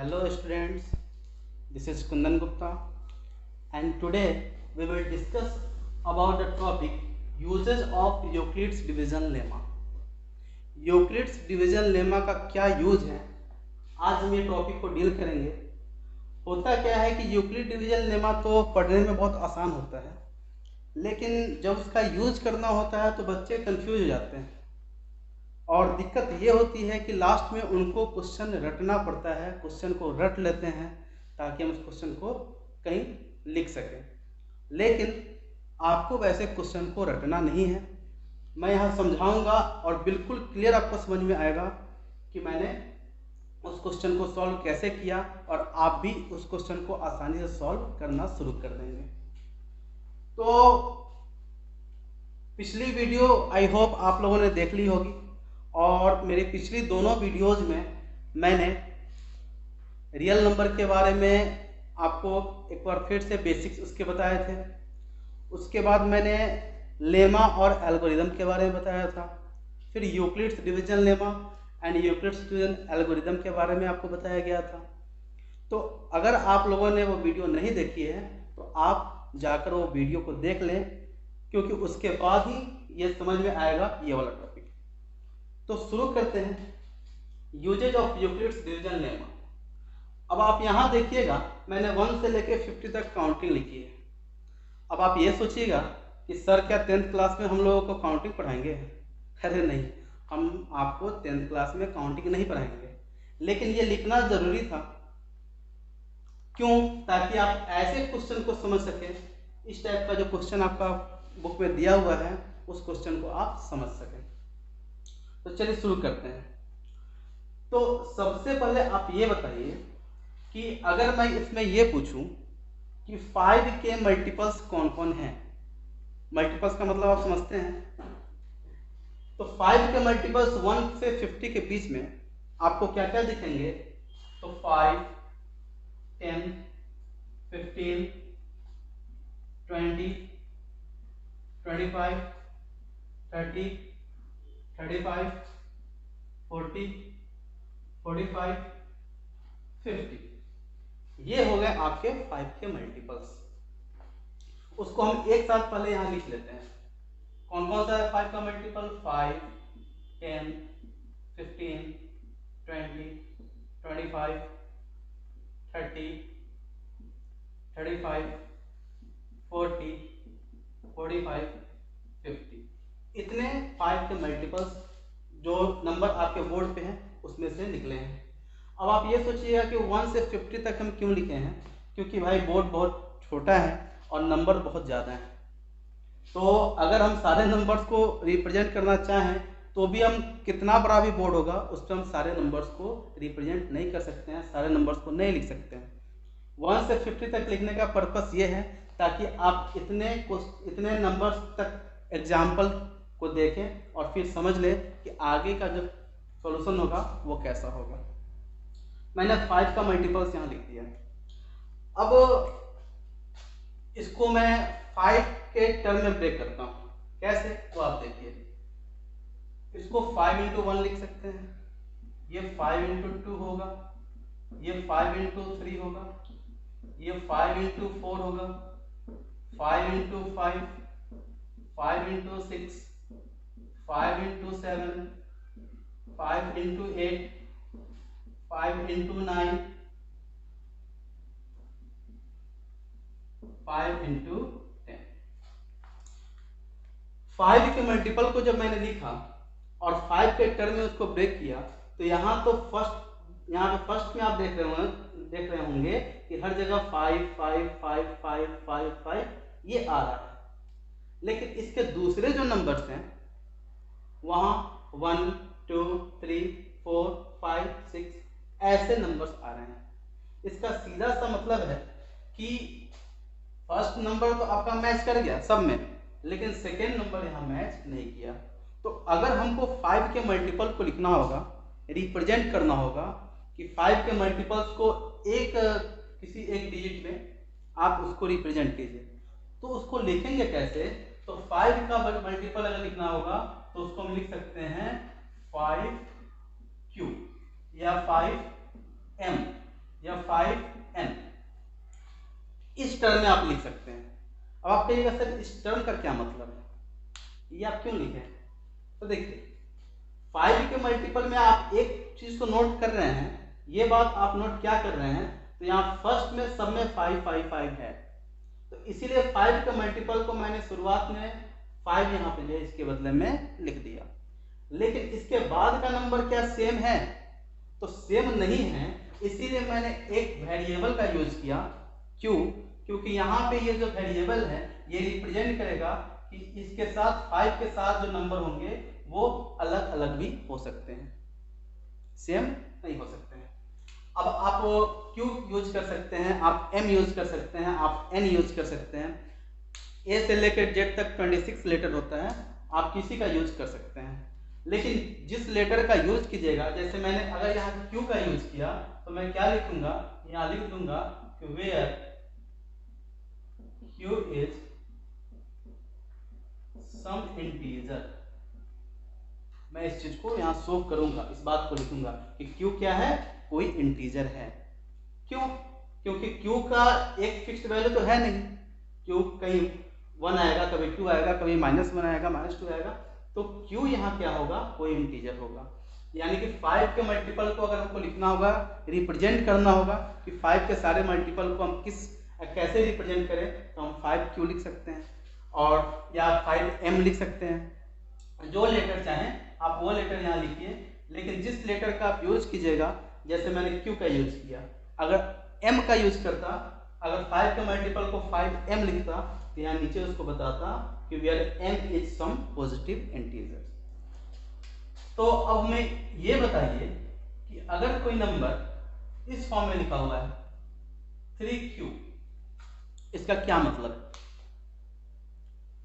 Hello students, this is Kundan Gupta and today we will discuss about the topic uses of Euclid's division lemma. Euclid's division lemma का क्या use है, आज हम ये topic को deal करेंगे। होता क्या है कि यूक्लिड डिवीजन लेमा तो पढ़ने में बहुत आसान होता है, लेकिन जब उसका यूज करना होता है तो बच्चे कंफ्यूज हो जाते हैं और दिक्कत ये होती है कि लास्ट में उनको क्वेश्चन रटना पड़ता है। क्वेश्चन को रट लेते हैं ताकि हम उस क्वेश्चन को कहीं लिख सकें, लेकिन आपको वैसे क्वेश्चन को रटना नहीं है। मैं यहाँ समझाऊंगा और बिल्कुल क्लियर आपको समझ में आएगा कि मैंने उस क्वेश्चन को सॉल्व कैसे किया और आप भी उस क्वेश्चन को आसानी से सॉल्व करना शुरू कर देंगे। तो पिछली वीडियो आई होप आप लोगों ने देख ली होगी और मेरी पिछली दोनों वीडियोज में मैंने रियल नंबर के बारे में आपको एक बार फिर से बेसिक्स उसके बताए थे। उसके बाद मैंने लेमा और एल्गोरिदम के बारे में बताया था। फिर Euclid's division lemma and Euclid's division algorithm के बारे में आपको बताया गया था। तो अगर आप लोगों ने वो वीडियो नहीं देखी है तो आप जाकर वो वीडियो को देख लें, क्योंकि उसके बाद ही ये समझ में आएगा ये वाला टॉपिक। तो शुरू करते हैं usages of Euclid's division lemma. अब आप यहाँ देखिएगा, मैंने 1 से लेकर 50 तक काउंटिंग लिखी है। अब आप ये सोचिएगा कि सर क्या 10th क्लास में हम लोगों को काउंटिंग पढ़ाएंगे? अरे नहीं, हम आपको 10th क्लास में काउंटिंग नहीं पढ़ाएंगे, लेकिन ये लिखना जरूरी था। क्यों? ताकि आप ऐसे क्वेश्चन को समझ सकें, इस टाइप का जो क्वेश्चन आपका बुक में दिया हुआ है उस क्वेश्चन को आप समझ सकें। तो चलिए शुरू करते हैं। तो सबसे पहले आप ये बताइए कि अगर मैं इसमें ये पूछूं कि 5 के मल्टीपल्स कौन कौन हैं। मल्टीपल्स का मतलब आप समझते हैं। तो 5 के मल्टीपल्स 1 से 50 के बीच में आपको क्या क्या दिखेंगे? तो 5, 10, 15, 20, 25, 30, 35, 40, 45, 50। ये हो गए आपके 5 के मल्टीपल्स। उसको हम एक साथ पहले यहां लिख लेते हैं। कौन कौन सा है 5 का मल्टीपल? 5, 10, 15, 20, 25, 30, 35, 40, 45, 50। इतने 5 के मल्टीपल्स जो नंबर आपके बोर्ड पे हैं उसमें से निकले हैं। अब आप ये सोचिएगा कि 1 से 50 तक हम क्यों लिखे हैं? क्योंकि भाई बोर्ड बहुत छोटा है और नंबर बहुत ज़्यादा है। तो अगर हम सारे नंबर्स को रिप्रेजेंट करना चाहें तो भी हम कितना बड़ा भी बोर्ड होगा उस पर हम सारे नंबर्स को रिप्रेजेंट नहीं कर सकते हैं, सारे नंबर्स को नहीं लिख सकते हैं। 1 से 50 तक लिखने का पर्पस ये है ताकि आप इतने नंबर्स तक एग्जाम्पल को देखें और फिर समझ लें कि आगे का जो सॉल्यूशन होगा वो कैसा होगा। मैंने 5 का मल्टीपल्स यहाँ लिख दिया। अब इसको मैं 5 के टर्म में ब्रेक करता हूँ। कैसे? तो आप देखिए, इसको 5 into 1 लिख सकते हैं, ये 5 into 2 होगा, ये 5 into 3 होगा, ये 5 into 4 होगा, 5 into 5, 5 into 6, 5 into 7, 5 into 8, 5 into 9, 5 into 10। 5 के मल्टीपल को जब मैंने लिखा और 5 के टर्म में उसको ब्रेक किया तो यहाँ पे फर्स्ट में आप देख रहे होंगे कि हर जगह 5 5 5 5 5 5 ये आ रहा है, लेकिन इसके दूसरे जो नंबर्स हैं वहाँ 1 2 3 4 5 6 ऐसे नंबर्स आ रहे हैं। इसका सीधा सा मतलब है कि फर्स्ट नंबर तो आपका मैच कर गया सब में, लेकिन सेकेंड नंबर यहाँ मैच नहीं किया। तो अगर हमको 5 के मल्टीपल को लिखना होगा, रिप्रेजेंट करना होगा कि 5 के मल्टीपल्स को किसी एक डिजिट में आप उसको रिप्रेजेंट कीजिए, तो उसको लिखेंगे कैसे? तो 5 का मल्टीपल अगर लिखना होगा तो उसको हम लिख सकते हैं 5Q या 5M या 5n, इस टर्म में आप लिख सकते हैं। अब आप कहिएगा सर इस टर्म का क्या मतलब है, ये आप क्यों लिखे? तो देखिए 5 के मल्टीपल में आप एक चीज को नोट कर रहे हैं, ये बात आप नोट क्या कर रहे हैं, तो यहाँ फर्स्ट में सब में 5 5 5 है, तो इसीलिए 5 के मल्टीपल को मैंने शुरुआत में 5 यहाँ पे जो इसके बदले में लिख दिया। लेकिन इसके बाद का नंबर क्या सेम है? तो सेम नहीं है, इसीलिए मैंने एक वेरिएबल का यूज किया। क्यों? क्योंकि यहाँ पे ये जो वेरिएबल है ये रिप्रेजेंट करेगा कि इसके साथ 5 के साथ जो नंबर होंगे वो अलग अलग भी हो सकते हैं, सेम नहीं हो सकते हैं। अब आप क्यू यूज कर सकते हैं, आप एम यूज कर सकते हैं, आप एन यूज कर सकते हैं, ए से लेकर जेड तक 26 लेटर होता है, आप किसी का यूज कर सकते हैं। लेकिन जिस लेटर का यूज कीजिएगा, जैसे मैंने अगर यहाँ क्यू का यूज किया तो मैं क्या लिखूंगा, यहाँ लिख दूंगा कि where Q is some integer. मैं इस चीज को यहाँ शो करूंगा, इस बात को लिखूंगा कि क्यू क्या है, कोई इंटीजर है। क्यों? क्योंकि क्यू का एक फिक्स्ड वैल्यू तो है नहीं, क्यू कहीं 1 आएगा, कभी 2 आएगा, कभी -1 आएगा, -2 आएगा, तो क्यू यहाँ क्या होगा, कोई इंटीजर होगा। यानी कि 5 के मल्टीपल को अगर हमको लिखना होगा, रिप्रेजेंट करना होगा कि 5 के सारे मल्टीपल को हम कैसे रिप्रेजेंट करें, तो हम 5Q लिख सकते हैं और या 5M लिख सकते हैं। जो लेटर चाहें आप वो लेटर यहाँ लिखिए, लेकिन जिस लेटर का आप यूज कीजिएगा, जैसे मैंने Q का यूज किया, अगर M का यूज करता, अगर 5 के मल्टीपल को 5M लिखता, तो यहाँ नीचे उसको बताता कि where M is some positive integer. तो अब हमें ये बताइए कि अगर कोई नंबर इस फॉर्म में लिखा हुआ है 3Q, इसका क्या मतलब है?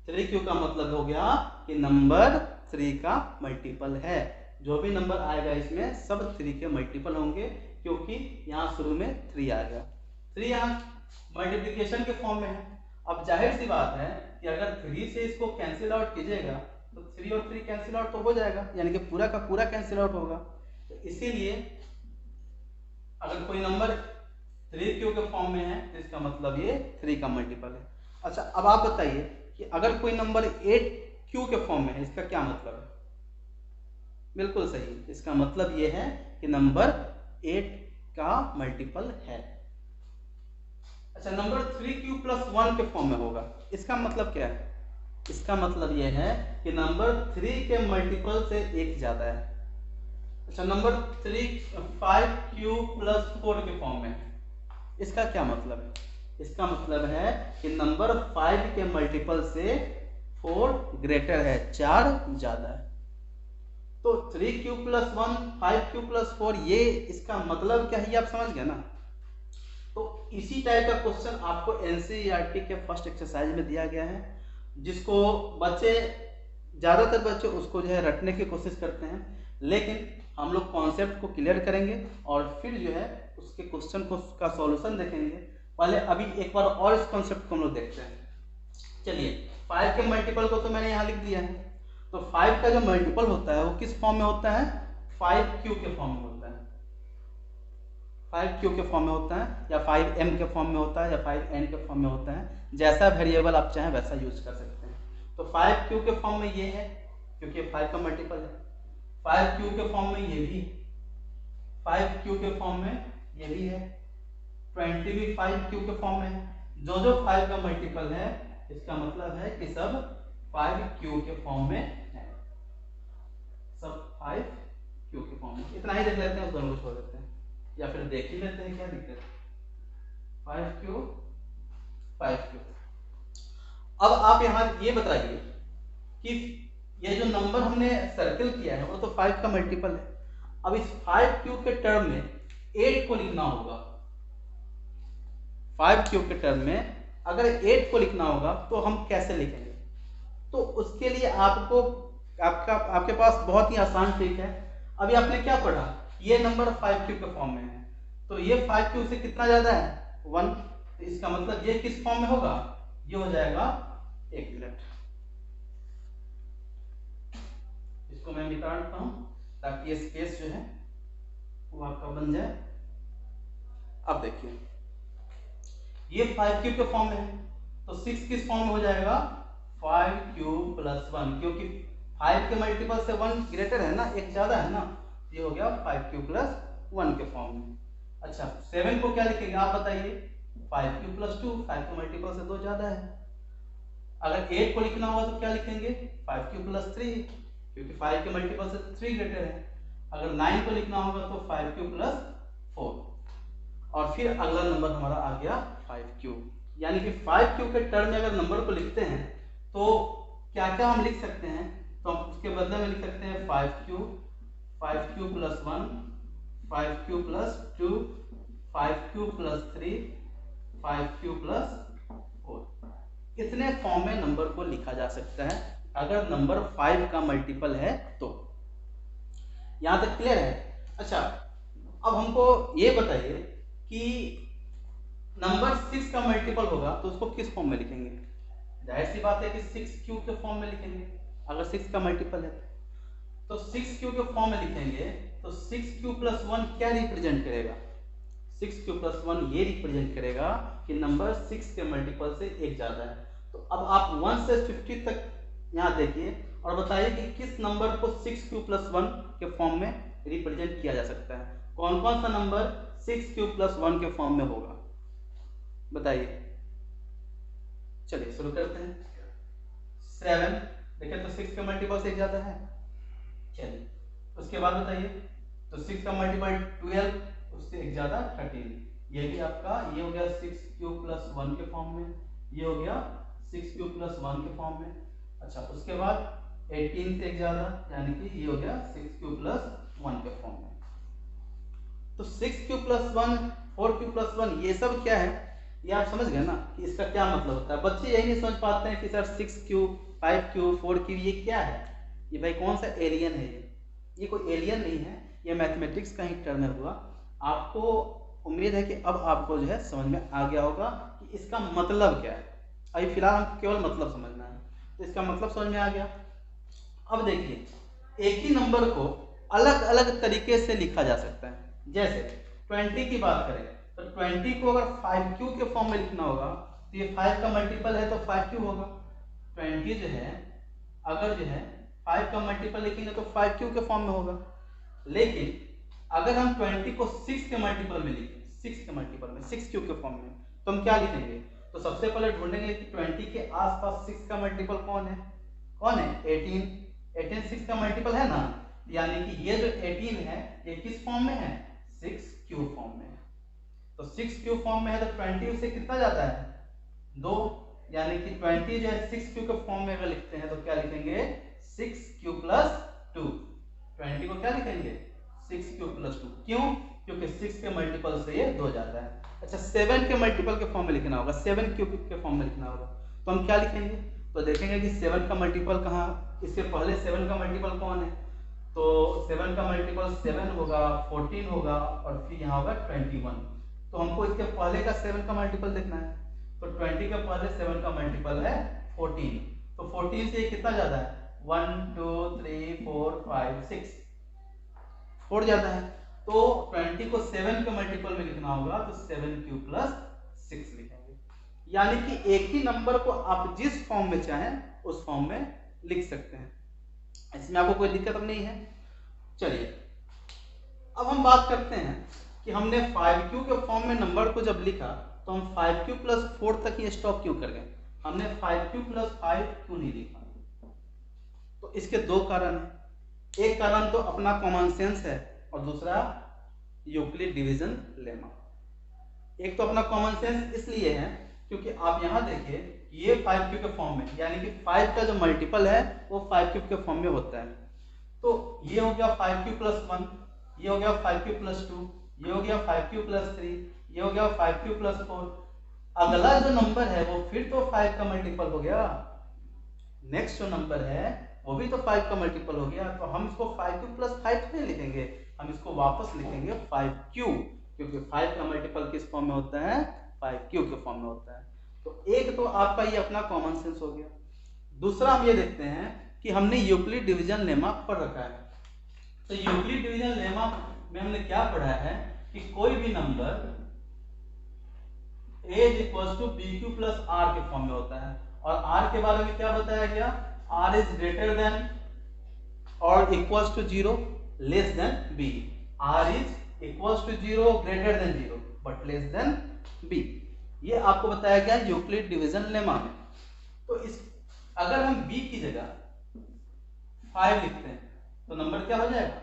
3Q का मतलब हो गया कि नंबर 3 का मल्टीपल है। जो भी नंबर आएगा इसमें सब 3 के मल्टीपल होंगे, क्योंकि यहाँ शुरू में 3 आएगा। 3 यहाँ मल्टीप्लिकेशन के फॉर्म में है। अब जाहिर सी बात है कि अगर 3 से इसको कैंसिल आउट कीजिएगा तो 3 और 3 कैंसिल आउट तो हो जाएगा, यानी कि पूरा का पूरा कैंसिल आउट होगा। तो इसीलिए अगर कोई नंबर 3Q के फॉर्म में है तो इसका मतलब ये 3 का मल्टीपल है। अच्छा, अब आप बताइए कि अगर कोई नंबर 8Q के फॉर्म में है, इसका क्या मतलब है? बिल्कुल सही, इसका मतलब ये है कि नंबर 8 का मल्टीपल है। अच्छा, नंबर 3Q + 1 के फॉर्म में होगा, इसका मतलब क्या है? इसका मतलब ये है कि नंबर 3 के मल्टीपल से एक ज्यादा है। अच्छा, नंबर 5Q + 4 के फॉर्म में है, इसका क्या मतलब है? इसका मतलब है कि नंबर 5 के मल्टीपल से 4 ग्रेटर है, 4 ज्यादा है। तो 3Q + 1 5Q + 4, ये इसका मतलब क्या है, ये आप समझ गए ना? तो इसी टाइप का क्वेश्चन आपको NCERT के फर्स्ट एक्सरसाइज में दिया गया है, जिसको बच्चे ज़्यादातर बच्चे उसको जो है रटने की कोशिश करते हैं, लेकिन हम लोग कॉन्सेप्ट को क्लियर करेंगे और फिर जो है उसके क्वेश्चन को का सॉल्यूशन देखेंगे। पहले अभी एक बार और इस कॉन्सेप्ट को हम लोग देखते हैं। चलिए, 5 के मल्टीपल को तो मैंने यहाँ लिख दिया है, तो 5 का जो मल्टीपल होता है वो किस फॉर्म में होता है? 5Q के फॉर्म में होता है। 5Q के फॉर्म में होता है, या 5M के फॉर्म में होता है, या 5N के फॉर्म में होता है। जैसा वेरिएबल आप चाहें वैसा यूज कर सकते हैं। तो 5Q के फॉर्म में ये है, क्योंकि 5 का मल्टीपल है। 5Q के फॉर्म में ये भी है, 5Q के फॉर्म में ये भी है, 20 भी 5Q के फॉर्म में है। जो जो 5 का मल्टीपल है, इसका मतलब है कि सब 5Q के फॉर्म में है, सब 5Q के फॉर्म में। इतना ही देख लेते हैं, उस दोनों को छोड़ देते हैं, या फिर देख ही लेते हैं, क्या दिक्कत है? 5Q 5Q। अब आप यहाँ ये बताइए कि ये जो नंबर हमने सर्कल किया है वो तो 5 का मल्टीपल है। अब इस 5Q के टर्म में 8 को लिखना होगा। 5Q के टर्म में अगर 8 को लिखना होगा तो हम कैसे लिखेंगे? तो उसके लिए आपको आपके पास बहुत ही आसान ट्रिक है। अभी आपने क्या पढ़ा, ये नंबर 5Q के फॉर्म में है, तो ये 5Q से कितना ज्यादा है? 1। तो इसका मतलब ये किस फॉर्म में होगा? ये हो जाएगा, एक मिनट, इसको मैं मिटा देता हूं ताकि ये स्पेस जो है वो आपका बन जाए। अब देखिए ये 5 क्यूब के फॉर्म में है, तो 6 किस फॉर्म में हो जाएगा 5 क्यूब प्लस 1, क्योंकि 5 के मल्टीपल से 1 ग्रेटर है ना, एक ज्यादा है ना, ये हो गया 5 क्यूब प्लस 1 के फॉर्म में। अच्छा 7 को क्या लिखेंगे आप बताइए, 5 क्यूब प्लस 2, 5 के मल्टीपल से 2 ज्यादा है। अगर 8 को लिखना होगा तो क्या लिखेंगे 5 क्यूब प्लस 3, क्योंकि 5 के मल्टीपल से 3 ग्रेटर है। अगर 9 को लिखना होगा तो 5 क्यूब प्लस 4, और फिर अगला नंबर हमारा आ गया 5 क्यूब। यानी कि 5 क्यूब के टर्म में अगर नंबर को लिखते हैं तो क्या क्या हम लिख सकते हैं, तो हम उसके बदले में लिख सकते हैं 5 cube plus 1, 5 cube plus 2, 5 cube plus 3, 5 cube plus 4। इतने फॉर्म में नंबर को लिखा जा सकता है अगर नंबर 5 का मल्टीपल है तो। यहां तक क्लियर है? अच्छा अब हमको ये बताइए कि नंबर 6 का मल्टीपल होगा तो उसको किस फॉर्म में लिखेंगे। जाहिर सी बात है कि 6 क्यूब के फॉर्म में लिखेंगे। अगर 6 का मल्टीपल है तो 6 क्यूब के फॉर्म में लिखेंगे, तो 6 क्यूब प्लस 1 क्या रिप्रेजेंट करेगा, 6 क्यूब प्लस 1 ये रिप्रेजेंट करेगा कि नंबर 6 के मल्टीपल से एक ज्यादा है। तो अब आप 1 से 50 तक यहाँ देखिए और बताइए कि किस नंबर को 6 क्यूब प्लस 1 के फॉर्म में रिप्रेजेंट किया जा सकता है। कौन कौन सा नंबर 6 क्यूब प्लस 1 के फॉर्म में होगा बताइए। चलिए शुरू करते हैं। 7 देखिए तो 6 का मल्टीपल से एक ज्यादा है। चलिए उसके बाद बताइए, तो 6 का मल्टीपल 12, उससे एक ज्यादा 13। ये भी आपका ये हो गया 6 क्यूब प्लस 1 के फॉर्म में, ये हो गया 6 क्यूब प्लस 1 के फॉर्म में। अच्छा उसके बाद 18 से एक ज्यादा, यानी कि ये हो गया 6 क्यूब प्लस 1 के फॉर्म में। तो 6 क्यूब प्लस 1, 4 क्यूब प्लस 1 ये सब क्या है, ये आप समझ गए ना कि इसका क्या मतलब होता है। बच्चे यही नहीं समझ पाते हैं कि सर 6 क्यूब, 5 क्यूब, 4 क्यूब ये क्या है, ये भाई कौन सा एलियन है। ये कोई एलियन नहीं है, ये मैथमेटिक्स का ही टर्म हुआ। आपको उम्मीद है कि अब आपको जो है समझ में आ गया होगा कि इसका मतलब क्या है। अभी फिलहाल हमको केवल मतलब समझना है, तो इसका मतलब समझ में आ गया। अब देखिए एक ही नंबर को अलग अलग तरीके से लिखा जा सकता है। जैसे 20 की बात करें तो 20 को अगर 5 क्यूब के फॉर्म में लिखना होगा तो ये 5 का मल्टीपल है तो 5 क्यूब होगा। 20 जो है अगर जो है 5 का मल्टीपल लिखेंगे तो 5 क्यूब के फॉर्म में होगा। लेकिन अगर हम 20 को 6 के मल्टीपल में लिखें, 6 के मल्टीपल में 6 क्यूब के फॉर्म में, तो हम क्या लिखेंगे, तो सबसे पहले ढूंढेंगे कि 20 के आसपास 6 का मल्टीपल कौन है, कौन है 18 6 का मल्टीपल है ना, यानी कि ये जो 18 है ये किस फॉर्म में है 6 क्यूब फॉर्म में है। तो 6 क्यूब फॉर्म में है तो 20 से कितना जाता है 2, यानी कि 20 जो है 6 क्यूब के फॉर्म में अगर लिखते हैं तो क्या लिखेंगे 6 क्यूब प्लस 2। 20 को क्या लिखेंगे 6 क्यूब प्लस 2, क्यों, क्योंकि 6 के मल्टीपल से ये 2 जाता है। अच्छा 7 के मल्टीपल के फॉर्म में लिखना होगा, 7 क्यूब के फॉर्म में लिखना होगा, तो हम क्या लिखेंगे, तो देखेंगे कि 7 का मल्टीपल कहाँ, इसके पहले 7 का मल्टीपल कौन है, तो 7 का मल्टीपल 7 होगा, 14 होगा और फिर यहाँ होगा 21। तो हमको इसके पहले का 7 का मल्टीपल देखना है, तो 20 के पहले 7 का मल्टीपल है 14, तो 14 से कितना ज्यादा है 1 2 3 4 5 6 4 ज्यादा है। तो 20 को 7 के मल्टीपल में लिखना होगा तो 7 क्यूब प्लस 6 लिखेंगे। यानी कि एक ही नंबर को आप जिस फॉर्म में चाहें उस फॉर्म में लिख सकते हैं, इसमें आपको कोई दिक्कत नहीं है। चलिए अब हम बात करते हैं कि हमने 5 क्यूब के फॉर्म में नंबर को जब लिखा तो हम 5 क्यूब प्लस 4 तक ही स्टॉप क्यों कर गए, हमने 5 क्यूब प्लस 5 क्यों नहीं लिखा। तो इसके दो कारण हैं। एक कारण तो अपना कॉमन सेंस है और दूसरा यूक्लिड डिवीजन लेमा। एक तो अपना कॉमन सेंस इसलिए है क्योंकि आप यहाँ देखिए ये 5 क्यूब के फॉर्म में, यानी कि 5 का जो मल्टीपल है वो 5 क्यूब के फॉर्म में होता है। तो ये हो गया 5 क्यूब प्लस 1, ये हो गया 5 क्यूब प्लस 2, ये हो गया 5 क्यूब प्लस 3, ये हो गया 5 क्यूब प्लस 4। अगला जो नंबर है वो फिर तो 5 का मल्टीपल हो गया, नेक्स्ट जो नंबर है वो भी तो 5 का मल्टीपल हो गया। तो हम इसको 5 क्यूब प्लस 5 नहीं लिखेंगे, हम इसको वापस लिखेंगे 5 क्यूब, क्योंकि 5 का मल्टीपल किस फॉर्म में होता है 5 क्यूब के फॉर्म में होता है। तो एक तो आपका ये अपना कॉमन सेंस हो गया। दूसरा हम ये देखते हैं कि हमने यूक्लिड डिवीजन लेमा पढ़ रखा है। तो यूक्लिड डिवीजन लेमा में हमने क्या पढ़ा है कि कोई भी number a is equal to B Q plus R के फॉर्म में होता है। और r के बारे में क्या बताया गया, r is greater than or equals to 0 less than b। r is equals to 0 greater than 0 but less than b। ये आपको बताया गया यूक्लिड डिवीजन लेमा में। तो इस अगर हम b की जगह 5 लिखते हैं तो नंबर क्या हो जाएगा,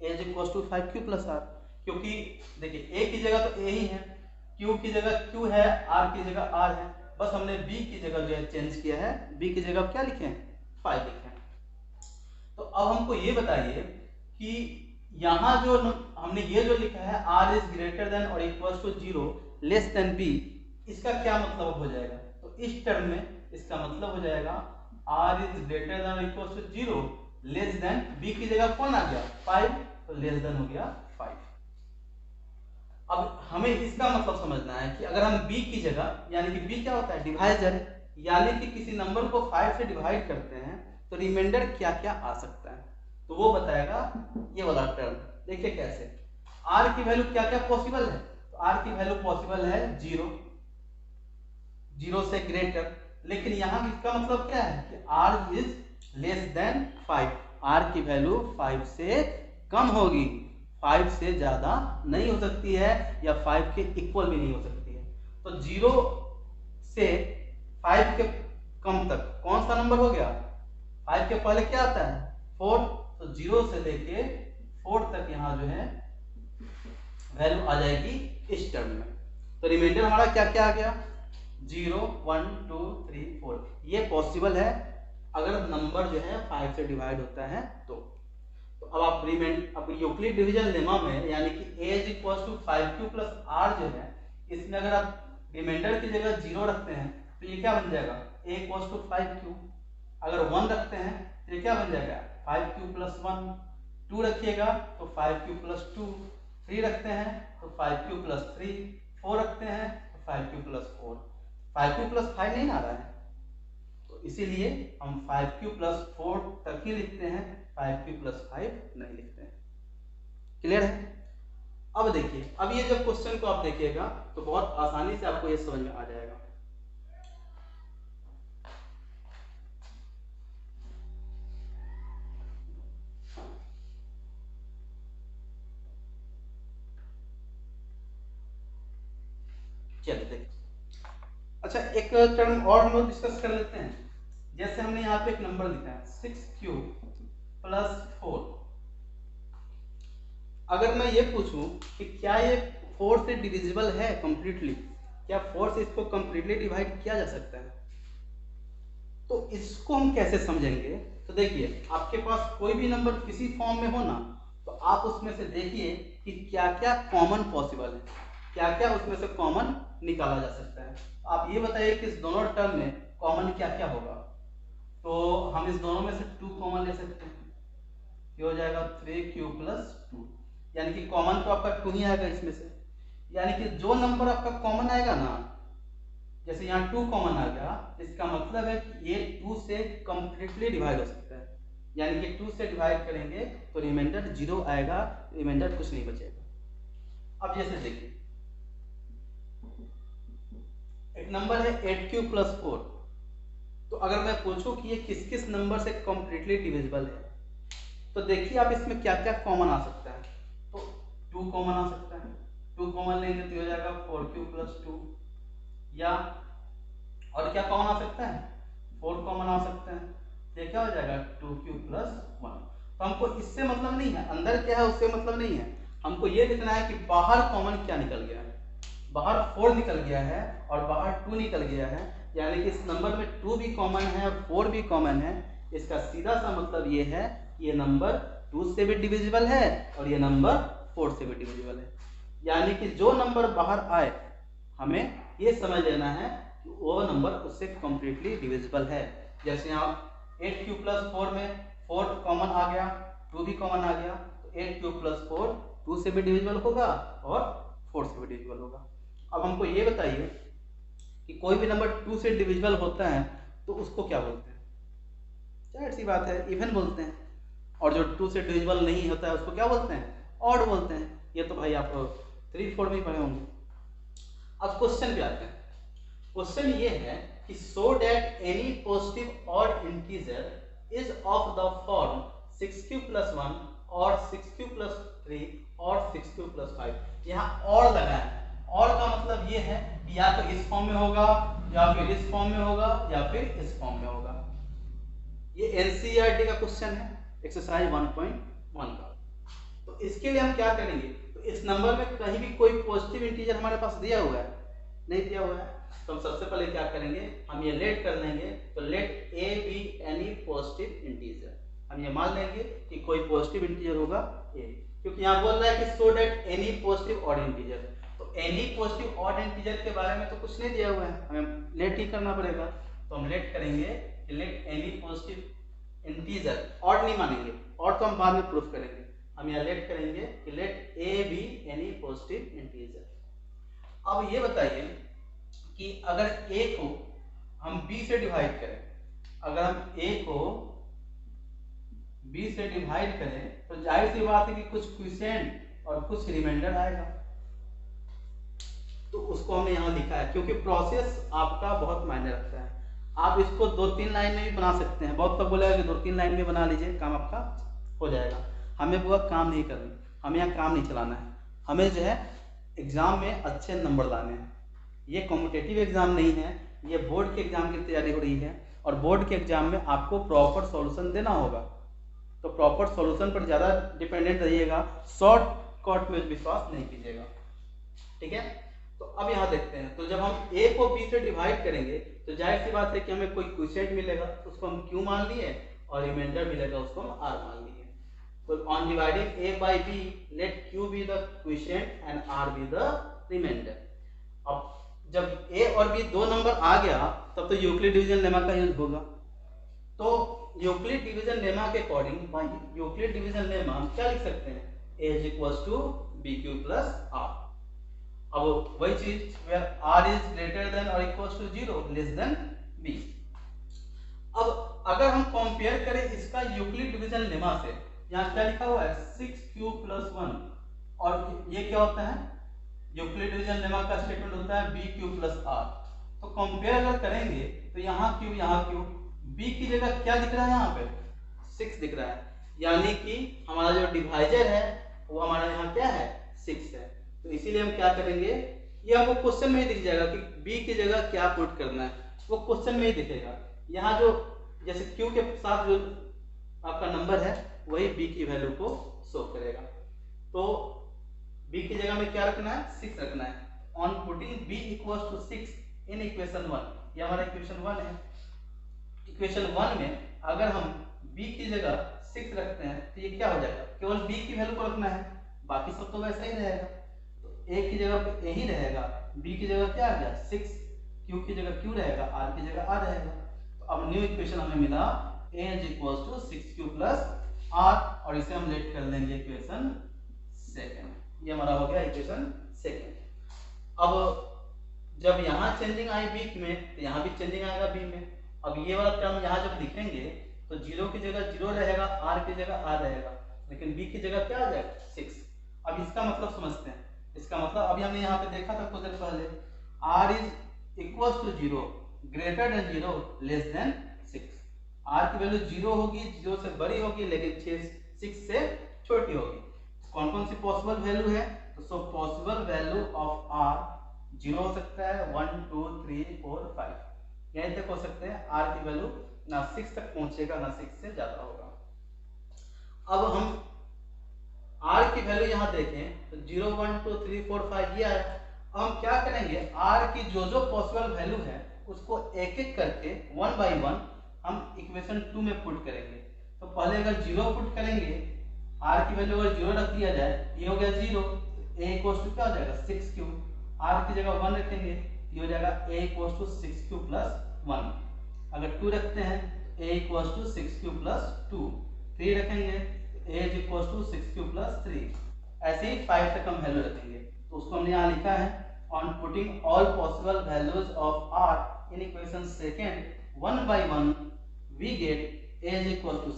a is equal to 5q plus are. क्योंकि देखिए a की जगह तो a ही है, q की जगह q है, r की जगह r है, बस हमने b की जगह जो है चेंज किया है, b की जगह क्या लिखे हैं, 5 लिखे हैं। तो अब हमको ये बताइए कि यहाँ जो हमने ये जो लिखा है r is greater than or equal to 0 less than b, इसका क्या मतलब हो जाएगा। तो इस टर्म में इसका मतलब हो जाएगा r is greater than or equal to 0 less than b की जगह कौन आ गया 5, तो लेस देन हो गया 5। अब हमें इसका मतलब समझना है कि अगर हम b की जगह, यानी कि b क्या होता है डिवाइजर, यानी कि किसी नंबर को 5 से डिवाइड करते हैं तो रिमाइंडर क्या क्या आ सकता है, तो वो बताएगा ये वाला टर्म। देखिए कैसे, r की वैल्यू क्या क्या पॉसिबल है, तो r की वैल्यू पॉसिबल है 0, 0 से ग्रेटर, लेकिन यहाँ इसका मतलब क्या है कि r is less than 5, r की वैल्यू 5 से कम होगी, 5 से ज्यादा नहीं हो सकती है या 5 के इक्वल भी नहीं हो सकती है। तो 0 से 5 के कम तक कौन सा नंबर हो गया, 5 के पहले क्या आता है 4, तो 0 से लेके 4 तक यहाँ जो है वैल्यू आ जाएगी इस टर्म में। तो रिमाइंडर हमारा क्या क्या आ गया 0 1 2 3 4। ये पॉसिबल है अगर नंबर जो है 5 से डिवाइड होता है तो अब आप अब यूक्लिड डिवीजन लेमा में, यानी कि a is equal to 5q plus r जो है, इसमें अगर आप रिमाइंडर की जगह 0 रखते हैं तो ये क्या बन जाएगा a इक्वल टू 5q। अगर 1 रखते हैं तो ये क्या बन जाएगा 5q प्लस 1, 2 रखिएगा तो 5q प्लस 2, 3 रखते हैं तो 5q प्लस 3, 4 रखते हैं तो 5q प्लस 4। 5q प्लस 5 नहीं आ रहा है, तो इसीलिए हम 5q प्लस 4 तक ही लिखते हैं, 5q प्लस 5 नहीं लिखते हैं। क्लियर है। अब देखिए, अब ये जब क्वेश्चन को आप देखिएगा तो बहुत आसानी से आपको ये समझ में आ जाएगा। चलिए देखिए, अच्छा एक टर्म और हम लोग डिस्कस कर लेते हैं। जैसे हमने यहाँ पे एक नंबर लिखा है 6q प्लस 4। अगर मैं ये पूछूं कि क्या ये 4 से डिविजिबल है कंप्लीटली, क्या 4 से इसको कंप्लीटली डिवाइड किया जा सकता है, तो इसको हम कैसे समझेंगे। तो देखिए, आपके पास कोई भी नंबर किसी फॉर्म में हो ना, तो आप उसमें से देखिए कि क्या क्या कॉमन पॉसिबल है, क्या क्या उसमें से कॉमन निकाला जा सकता है। आप ये बताइए कि इस दोनों टर्म में कॉमन क्या क्या होगा। तो हम इस दोनों में से 2 कॉमन ले सकते हैं, ये हो जाएगा 3q प्लस 2, यानी कि कॉमन तो आपका 2 ही आएगा इसमें से। यानी कि जो नंबर आपका कॉमन आएगा ना, जैसे यहाँ 2 कॉमन आ गया, इसका मतलब है कि ये 2 से कंप्लीटली डिवाइड हो सकता है, यानी कि 2 से डिवाइड करेंगे तो रिमाइंडर 0 आएगा, रिमाइंडर कुछ नहीं बचेगा। अब जैसे देखिए, एक नंबर है 8q प्लस 4, तो अगर मैं पूछूं कि ये किस किस नंबर से कंप्लीटली डिविजिबल है, तो देखिए आप इसमें क्या क्या कॉमन आ सकता है। तो 2 कॉमन आ सकता है, 2 कॉमन लेंगे तो हो जाएगा 4q प्लस 2, या और क्या कॉमन आ सकता है 4 कॉमन आ सकता है, ये क्या हो जाएगा 2q प्लस 1। तो हमको इससे मतलब नहीं है अंदर क्या है उससे मतलब नहीं है, हमको ये देखना है कि बाहर कॉमन क्या निकल गया है। बाहर 4 निकल गया है और बाहर 2 निकल गया है, यानी कि इस नंबर में 2 भी कॉमन है और 4 भी कॉमन है। इसका सीधा सा मतलब ये है कि ये नंबर 2 से भी डिविजिबल है और ये नंबर 4 से भी डिविजिबल है। यानी कि जो नंबर बाहर आए हमें ये समझ लेना है कि वो नंबर उससे कंप्लीटली डिविजिबल है। जैसे यहाँ 8q प्लस 4 में 4 कॉमन आ गया, 2 भी कॉमन आ गया, तो 8q प्लस 4 2 से भी डिविजिबल होगा और 4 से भी डिविजिबल होगा। अब हमको ये बताइए कि कोई भी नंबर 2 से डिविजिबल होता है तो उसको क्या बोलते हैं। जाहिर सी बात है इवन बोलते हैं, और जो 2 से डिविजिबल नहीं होता है उसको क्या बोलते हैं, ऑड बोलते हैं। ये तो भाई आप 3 4 में ही पढ़े होंगे। अब क्वेश्चन पे आते हैं। क्वेश्चन ये है कि सो दैट एनी पॉजिटिव और integer is of the form 6q + 1 और 6q + 3 और 6q + 5। यहाँ और लगा है, और का मतलब ये है कि या तो इस फॉर्म में होगा या फिर इस फॉर्म में होगा या फिर इस फॉर्म में होगा। ये एनसीईआरटी का क्वेश्चन है, एक्सरसाइज 1.1 का। तो इसके लिए हम क्या करेंगे, तो इस नंबर में कहीं भी कोई पॉजिटिव इंटीजर हमारे पास दिया हुआ है, नहीं दिया हुआ है, तो हम सबसे पहले क्या करेंगे, हम ये लेट कर लेंगे। तो let A be any positive integer, हम ये मान लेंगे कि कोई पॉजिटिव इंटीजर होगा ए, क्योंकि यहाँ बोल रहा है कि so that any positive odd integer. तो एनी पॉजिटिव ऑड इंटीजर के बारे में तो कुछ नहीं दिया हुआ है, हमें लेट ही करना पड़ेगा। तो हम लेट करेंगे कि let any positive integer, odd नहीं मानेंगे, और तो हम बाद में प्रूफ करेंगे। हम यहाँ लेट करेंगे कि let A be any positive integer. अब ये बताइए कि अगर a को हम b से डिवाइड करें, अगर हम a को b से डिवाइड करें तो जाहिर सी बात है कि कुछ क्वोशिएंट और कुछ रिमाइंडर आएगा। तो उसको हमने यहाँ लिखा है, क्योंकि प्रोसेस आपका बहुत मायने रखता है। आप इसको 2-3 लाइन में भी बना सकते हैं। बहुत सब बोलेगा कि 2-3 लाइन में बना लीजिए, काम आपका हो जाएगा। हमें पूरा काम नहीं करना, हमें यहाँ काम नहीं चलाना है, हमें जो है एग्जाम में अच्छे नंबर लाने हैं। ये कॉम्पिटिटिव एग्जाम नहीं है, ये बोर्ड के एग्जाम की तैयारी हो रही है, और बोर्ड के एग्जाम में आपको प्रॉपर सॉल्यूशन देना होगा। तो प्रॉपर सॉल्यूशन पर ज़्यादा डिपेंडेंट रहिएगा, शॉर्टकट में विश्वास नहीं कीजिएगा, ठीक है। तो अब यहाँ देखते हैं, तो जब हम a को b से डिवाइड करेंगे तो जाहिर सी बात है कि हमें कोई क्वोशिएंट मिलेगा, उसको हम q मान लिए, और रिमाइंडर मिलेगा, उसको हम r मान लिए। तो on dividing a by b, let q be the quotient and r be the remainder। अब जब a और b दो नंबर आ गया तब तो यूक्लिड डिवीजन लेमा का यूज होगा। तो यूक्लिड डिवीजन लेमा के according, by Euclid division lemma हम क्या लिख सकते हैं, a = bq + r। अब वही चीज where r is greater than or equals to 0 less than b। अब अगर हम कंपेयर करें इसका यूक्लिड डिवीजन लेमा से, यहाँ क्या लिखा हुआ है 6q + 1, और ये क्या होता है, यूक्लिड डिवीजन लेमा का स्टेटमेंट होता है bq + r। तो कंपेयर अगर करेंगे तो यहाँ q यहाँ q, b की जगह क्या दिख रहा है, यहाँ पे 6 दिख रहा है, यानी कि हमारा जो डिवाइजर है वो हमारा यहाँ क्या है 6 है। तो इसीलिए हम क्या करेंगे, ये हमको क्वेश्चन में ही दिख जाएगा कि b की जगह क्या पुट करना है, वो क्वेश्चन में ही दिखेगा। यहाँ जो जैसे q के साथ जो आपका नंबर है वही b की वैल्यू को शो करेगा। तो b की जगह में क्या रखना है, 6 रखना है। On putting b = 6 in equation 1, ये हमारा इक्वेशन 1 है। इक्वेशन 1 में अगर हम b की जगह 6 रखते हैं तो ये क्या हो जाएगा, केवल b की वैल्यू को रखना है, बाकी सब तो वैसा ही रहेगा। तो a की जगह पे a ही रहेगा, b की जगह क्या आ गया 6, q की जगह q रहेगा, r की जगह r रहेगा। तो अब न्यू इक्वेशन हमें मिला a = 6q + r, और इसे हम लेट कर लेंगे इक्वेशन 2। ये हमारा हो गया इक्वेशन 2। अब जब यहाँ चेंजिंग आई b में तो यहाँ भी चेंजिंग आएगा b में। अब ये वाला टर्म यहाँ जब लिखेंगे तो 0 की जगह 0 रहेगा, r की जगह r रहेगा, लेकिन b की जगह क्या आ जाएगा 6। अब इसका मतलब समझते हैं। इसका मतलब अभी हमने यहाँ पे देखा था कुछ देर पहले, r = 0 greater than 0 less than 6। r की वैल्यू 0 होगी, 0 से बड़ी होगी, लेकिन 6 से छोटी होगी। कौन कौन सी पॉसिबल वैल्यू है, तो so possible value of r 0 हो सकता है, 1 2 3 4 5, यहीं तक हो सकते हैं। r की वैल्यू ना 6 तक पहुंचेगा ना 6 से ज्यादा होगा। अब हम r की वैल्यू यहाँ देखें तो 0 1 2 3 4 5 ये आया। अब हम क्या करेंगे, r की जो जो पॉसिबल वैल्यू है उसको एक एक करके 1 by 1 हम इक्वेशन 2 में पुट करेंगे। तो पहले अगर 0 पुट करेंगे, r की वैल्यू अगर 0 रख दिया जाए, ये हो गया 0, a = क्या हो जाएगा 6q, r की जगह 1 रखेंगे, ये हो जाएगा a = 6q + 1। अगर 2 रखते हैं तो a = 6q + 2, 3 रखेंगे तो a = 6q + 3, ऐसे ही 5 तक हम वैल्यू रखेंगे। तो उसको हमने यहाँ लिखा है, on putting all possible values of r in equation 2 1 by 1 we get a =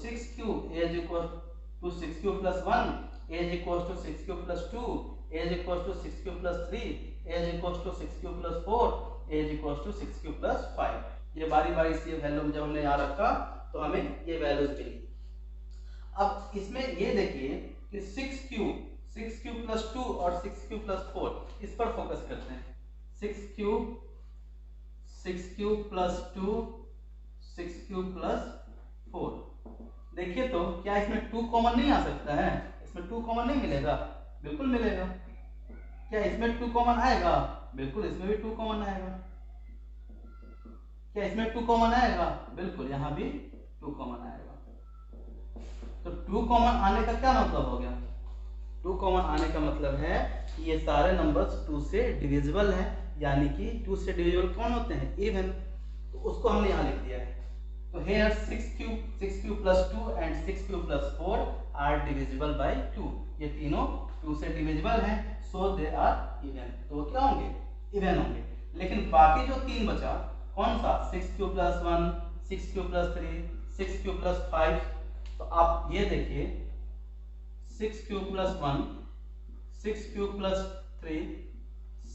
6q, a = 6q + 1, a = 6q + 2, a is equal to 6 cube plus 3, a is equal to 6 cube plus 4, a is equal to 6 cube plus 5। ये बारी बारी से value जब हमने यहाँ रखा तो हमें ये वैल्यूज मिली। अब इसमें ये देखिए कि 6 क्यूब प्लस 2 और 6 क्यूब प्लस 4 इस पर फोकस करते हैं। 6 क्यूब प्लस 2, 6 क्यूब प्लस 4। देखिए तो क्या इसमें 2 कॉमन नहीं आ सकता है? इसमें 2 कॉमन नहीं मिलेगा? बिल्कुल मिलेगा। क्या इसमें 2 कॉमन आएगा? बिल्कुल इसमें भी 2 कॉमन आएगा। क्या इसमें 2 कॉमन आएगा? बिल्कुल यहाँ भी 2 कॉमन आएगा। तो 2 कॉमन आने का क्या मतलब हो गया? 2 कॉमन आने का मतलब है कि ये सारे नंबर्स 2 से डिविजिबल हैं, यानी कि 2 से डिविजिबल कौन होते हैं? इवन। तो उसको हमने यहाँ लिख दिया है। तो here 6 cube plus 2 and 6 cube plus 4 are divisible by 2। ये तीनों 2 से डिविजिबल हैं, so they are even। तो वो क्या होंगे? इवन होंगे। लेकिन बाकी जो 3 बचा कौन सा? 6 cube plus 1, 6 cube plus 3, 6 cube plus 5। तो आप ये देखिए 6 cube plus 1, 6 cube plus 3,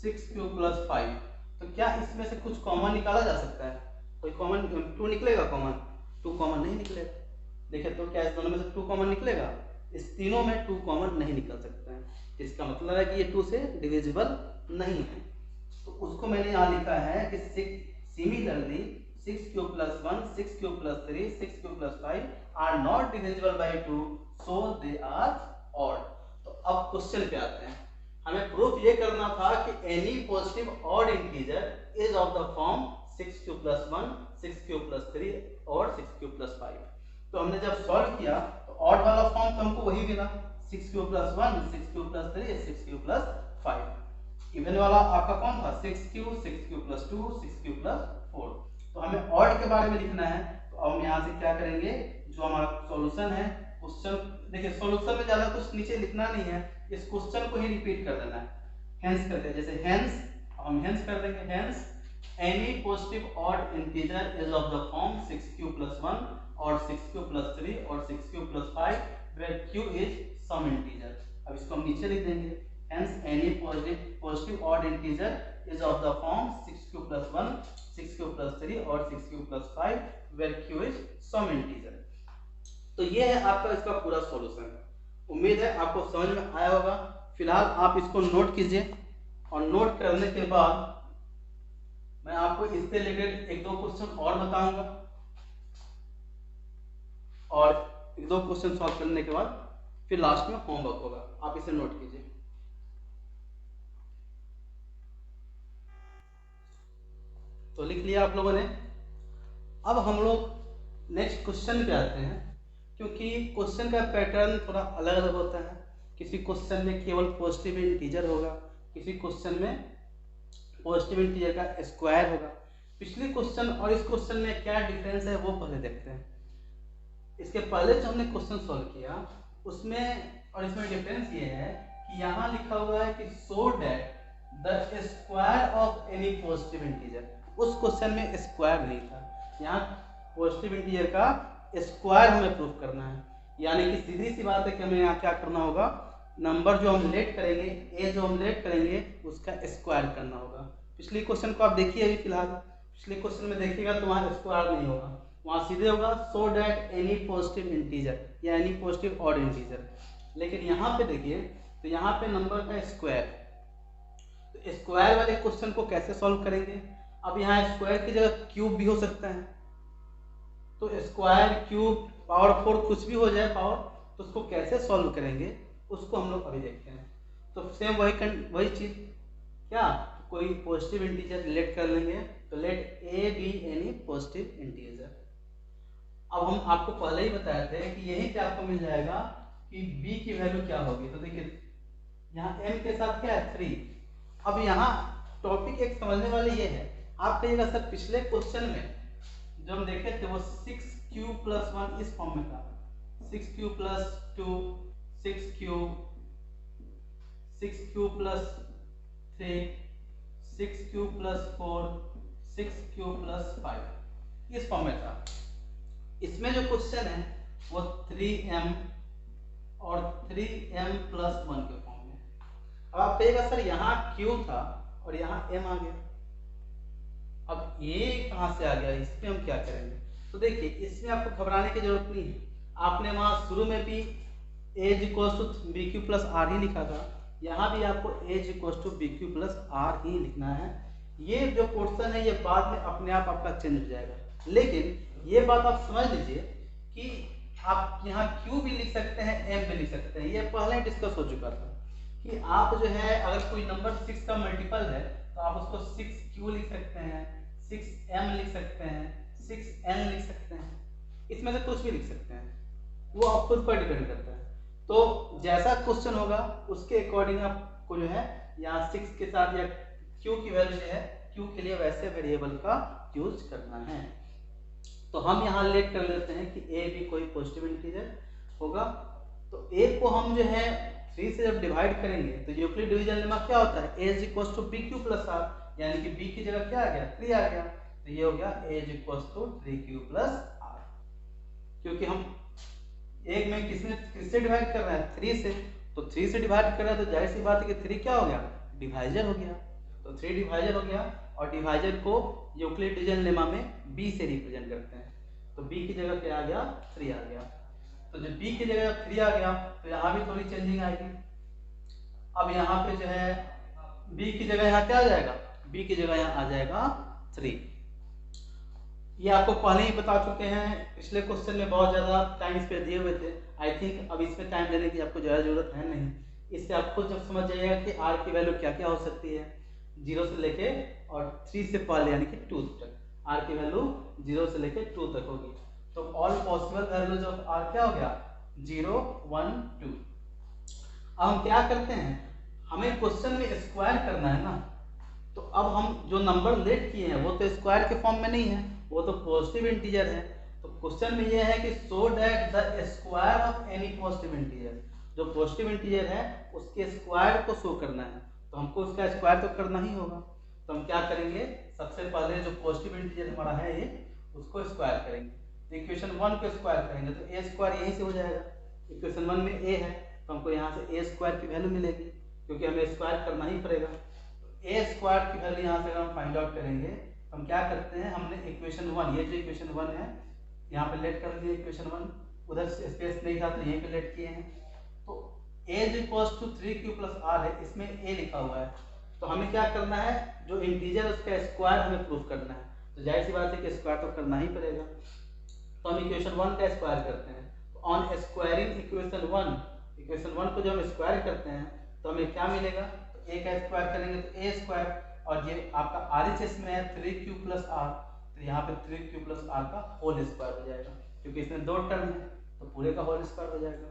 6 cube plus 5। तो क्या इसमें से कुछ कॉमन निकाला जा सकता है? कोई कॉमन 2 निकलेगा? कॉमन 2 कॉमन नहीं निकलेगा। देखिए तो क्या इस दोनों में से 2 कॉमन निकलेगा? इस तीनों में 2 कॉमन नहीं निकल सकता है। इसका मतलब है कि ये 2 से डिविजिबल नहीं है। तो उसको मैंने यहाँ लिखा है कि similarly 6 cube plus 1, 6 cube plus 3, 6 cube plus 5 are not divisible by 2, so they are odd. तो अब क्वेश्चन पे आते हैं। हमें प्रूफ ये करना था कि any positive odd integer is of the form 6 cube plus 1, 6 cube plus 3 और 6 क्यूब प्लस 5। तो हमने जब सॉल्व किया तो ऑड वाला फॉर्म तो हमको वही मिला, 6 cube plus 1, 6 cube plus 3, 6 cube plus 5। Even वाला आपका कौन था? 6 क्यूब प्लस 2, 6 क्यूब प्लस 4। तो हमें ऑड के बारे में लिखना है। तो अब हम यहाँ से क्या करेंगे, जो हमारा सॉल्यूशन है, क्वेश्चन देखिए सॉल्यूशन में ज्यादा कुछ नीचे लिखना नहीं है, इस क्वेश्चन को ही रिपीट कर देना है। हेंस करते हैं, जैसे हेंस हम हेंस कर देंगे, hence any positive odd integer is of the form 6 cube plus 1 or 6 cube plus 3 or 6 cube plus 5 where q is some integer। अब इसको हम नीचे लिख देंगे, hence any positive odd integer is of the form 6 cube plus 1, 6 cube plus 3 or 6 cube plus 5 where q is some integer। तो ये है आपका इसका पूरा सॉल्यूशन। उम्मीद है आपको समझ में आया होगा। फिलहाल आप इसको नोट कीजिए और नोट करने के बाद मैं आपको इससे रिलेटेड 1-2 क्वेश्चन और बताऊंगा और 1-2 क्वेश्चन सॉल्व करने के बाद फिर लास्ट में होमवर्क होगा। आप इसे नोट कीजिए। तो लिख लिया आप लोगों ने। अब हम लोग नेक्स्ट क्वेश्चन पे आते हैं, क्योंकि क्वेश्चन का पैटर्न थोड़ा अलग अलग होता है। किसी क्वेश्चन में केवल पॉजिटिव इंटीजर होगा, किसी क्वेश्चन में पॉजिटिव इंटीजर का स्क्वायर होगा। पिछले क्वेश्चन और इस क्वेश्चन में क्या डिफरेंस है वो पहले देखते हैं। इसके पहले जो हमने क्वेश्चन सॉल्व किया उसमें और इसमें डिफरेंस ये है कि यहाँ लिखा हुआ है कि so that the square of any positive integer. उस क्वेश्चन में स्क्वायर नहीं था, यहाँ पॉजिटिव इंटीजर का स्क्वायर हमें प्रूफ करना है। यानी कि सीधी सी बात है कि हमें यहाँ क्या करना होगा, नंबर जो हम लेट करेंगे, ए जो हम लेट करेंगे उसका स्क्वायर करना होगा। पिछले क्वेश्चन को आप देखिए अभी फिलहाल, पिछले क्वेश्चन में देखिएगा तो वहाँ स्क्वायर नहीं होगा, वहाँ सीधे होगा so that any positive integer या एनी पॉजिटिव ऑड इंटीजर। लेकिन यहाँ पे देखिए तो यहाँ पे नंबर का स्क्वायर, तो स्क्वायर वाले क्वेश्चन को कैसे सॉल्व करेंगे। अब यहाँ स्क्वायर की जगह क्यूब भी हो सकता है, तो स्क्वायर क्यूब पावर 4 कुछ भी हो जाए पावर, तो उसको कैसे सॉल्व करेंगे उसको हम लोग अभी देखते हैं। तो सेम वही चीज, क्या कोई पॉजिटिव इंटीजर लेट कर लेंगे, तो let A be any positive integer. अब हम आपको पहले ही बताए थे कि यही पे आपको मिल जाएगा कि b की वैल्यू क्या होगी। तो देखिए यहाँ m के साथ क्या है 3। अब यहाँ टॉपिक एक समझने वाले ये है, आप कहिएगा सर पिछले क्वेश्चन में जो हम देखे थे वो 6 क्यूब प्लस 1 इस फॉर्म में था, 6 cube plus 2, 6 cube plus 3, 6 cube plus 4, 6 cube plus 5 इस फॉर्म में था। इसमें जो क्वेश्चन है वो 3m और 3m प्लस 1 के फॉर्म में। अब आप कहिएगा सर यहाँ Q था और यहाँ M आ गया, अब ये कहाँ से आ गया, इसमें हम क्या करेंगे? तो देखिए इसमें आपको घबराने की जरूरत नहीं है, आपने वहाँ शुरू में भी a equals to B Q plus r ही लिखा था, यहाँ भी आपको a equals to B Q plus r ही लिखना है। ये जो पोर्शन है ये बाद में अपने आप आपका चेंज हो जाएगा, लेकिन ये बात आप समझ लीजिए कि आप यहाँ Q भी लिख सकते हैं, M भी लिख सकते हैं। ये पहले डिस्कस हो चुका था कि आप जो है अगर कोई नंबर 6 का मल्टीपल है तो आप उसको 6Q लिख सकते हैं, 6M लिख सकते हैं, 6N लिख सकते हैं, इसमें से कुछ भी लिख सकते हैं, वो आप खुद पर डिपेंड करता है। तो जैसा क्वेश्चन होगा उसके अकॉर्डिंग आपको जो है यहाँ 6 के साथ या Q की वैल्यू जो है Q के लिए वैसे वेरिएबल का यूज करना है। तो हम यहाँ लेट कर लेते हैं कि A भी कोई पॉजिटिव इंटीजर होगा, तो A को हम जो है 3 से जब डिवाइड करेंगे तो यूक्लिड डिवीजन लेमा क्या होता है, A is equal to B Q plus R, यानी कि B की जगह क्या आ गया 3 आ गया, तो ये हो गया A is equal to 3Q plus are. क्योंकि हम एक में किससे डिवाइड कर रहे हैं 3 से, तो 3 से डिवाइड कर रहे हैं तो जाहिर सी बात है कि 3 क्या हो गया डिवाइजर हो गया, तो 3 डिवाइजर हो गया, और डिवाइजर को यूक्लिड डिवीजन लेमा में B से रिप्रेजेंट करते हैं, तो B की जगह क्या आ गया 3 आ गया। तो जब B की जगह 3 आ गया तो यहाँ भी थोड़ी चेंजिंग आएगी। अब यहाँ पे जो है B की जगह यहाँ क्या आ जाएगा, B की जगह यहाँ आ जाएगा 3। ये आपको पहले ही बता चुके हैं, पिछले क्वेश्चन में बहुत ज़्यादा टाइम इस पे दिए हुए थे। आई थिंक अब इसमें टाइम देने की आपको ज़्यादा जरूरत है नहीं, इससे आप खुद जब समझ जाइएगा कि R की वैल्यू क्या क्या हो सकती है 0 से लेके और 3 से पहले यानी कि 2 तक, R की वैल्यू 0 से लेके 2 तक होगी। तो all possible values of R क्या हो गया 0 1 2। अब हम क्या करते हैं, हमें क्वेश्चन में स्क्वायर करना है ना, तो अब हम जो नंबर लेट किए हैं वो तो स्क्वायर के फॉर्म में नहीं है, वो तो पॉजिटिव इंटीजर है। तो क्वेश्चन में ये है कि so that the square of any positive integer, जो पॉजिटिव इंटीजर है उसके स्क्वायर को शो करना है, तो हमको उसका स्क्वायर तो करना ही होगा। तो हम क्या करेंगे, सबसे पहले जो पॉजिटिव इंटीजर हमारा है ये उसको स्क्वायर करेंगे, तो इक्वेशन 1 को स्क्वायर करेंगे तो a स्क्वायर यहीं से हो जाएगा, इक्वेशन 1 में a है तो हमको यहाँ से a स्क्वायर की वैल्यू मिलेगी, क्योंकि हमें स्क्वायर करना ही पड़ेगा। तो a स्क्वायर की वैल्यू यहाँ से अगर हम फाइंड आउट करेंगे, हम क्या करते हैं, हमने इक्वेशन 1, ये जो इक्वेशन 1 है यहाँ पे लेट कर दिए इक्वेशन 1, उधर स्पेस नहीं था तो यहीं पे लेट किए हैं। तो a is equals to 3Q प्लस r है, इसमें a लिखा हुआ है, तो हमें क्या करना है, जो इंटीजर उसका स्क्वायर हमें प्रूफ करना है, तो जाहिर सी बात है कि स्क्वायर तो करना ही पड़ेगा। तो हम इक्वेशन 1 का स्क्वायर करते हैं, तो ऑन स्क्वायरिंग इक्वेशन 1 को जब हम स्क्वायर करते हैं तो हमें क्या मिलेगा, तो a का स्क्वायर करेंगे तो a स्क्वायर, और ये आपका RHS में है 3Q प्लस r, तो यहाँ पे 3Q प्लस r का होल स्क्वायर हो जाएगा, क्योंकि इसमें 2 टर्म है तो पूरे का होल स्क्वायर हो जाएगा।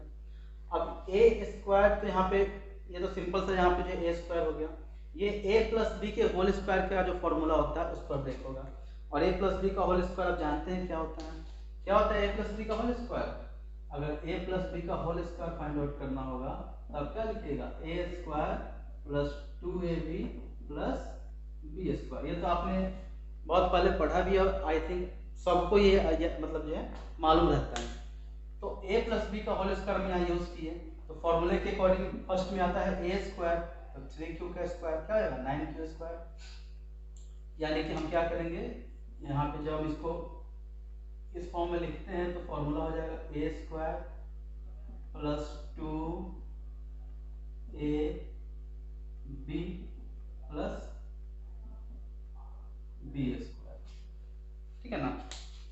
अब a स्क्वायर, तो यहाँ पे ये तो सिंपल सा यहाँ पे जो a स्क्वायर हो गया, ये a प्लस b के होल स्क्वायर का जो फॉर्मूला होता है उस पर ब्रेक होगा, और a प्लस b का होल स्क्वायर आप जानते हैं क्या होता है, क्या होता है a प्लस b का होल स्क्वायर। अगर a प्लस b का होल स्क्वायर फाइंड आउट करना होगा तब क्या लिखिएगा, a square plus 2ab plus b square. ये तो आपने बहुत पहले पढ़ा भी और आई थिंक सबको ये मतलब जो है मालूम रहता है। तो a प्लस b का होल स्क्वायर हम यहाँ यूज किए, तो फॉर्मूले के अकॉर्डिंग फर्स्ट में आता है a स्क्वायर, तो 3Q का स्क्वायर क्या आएगा 9Q स्क्वायर, यानी कि हम क्या करेंगे, यहाँ पे जब हम इसको इस फॉर्म में लिखते हैं तो फॉर्मूला हो जाएगा a square plus 2ab plus b square, ठीक है ना।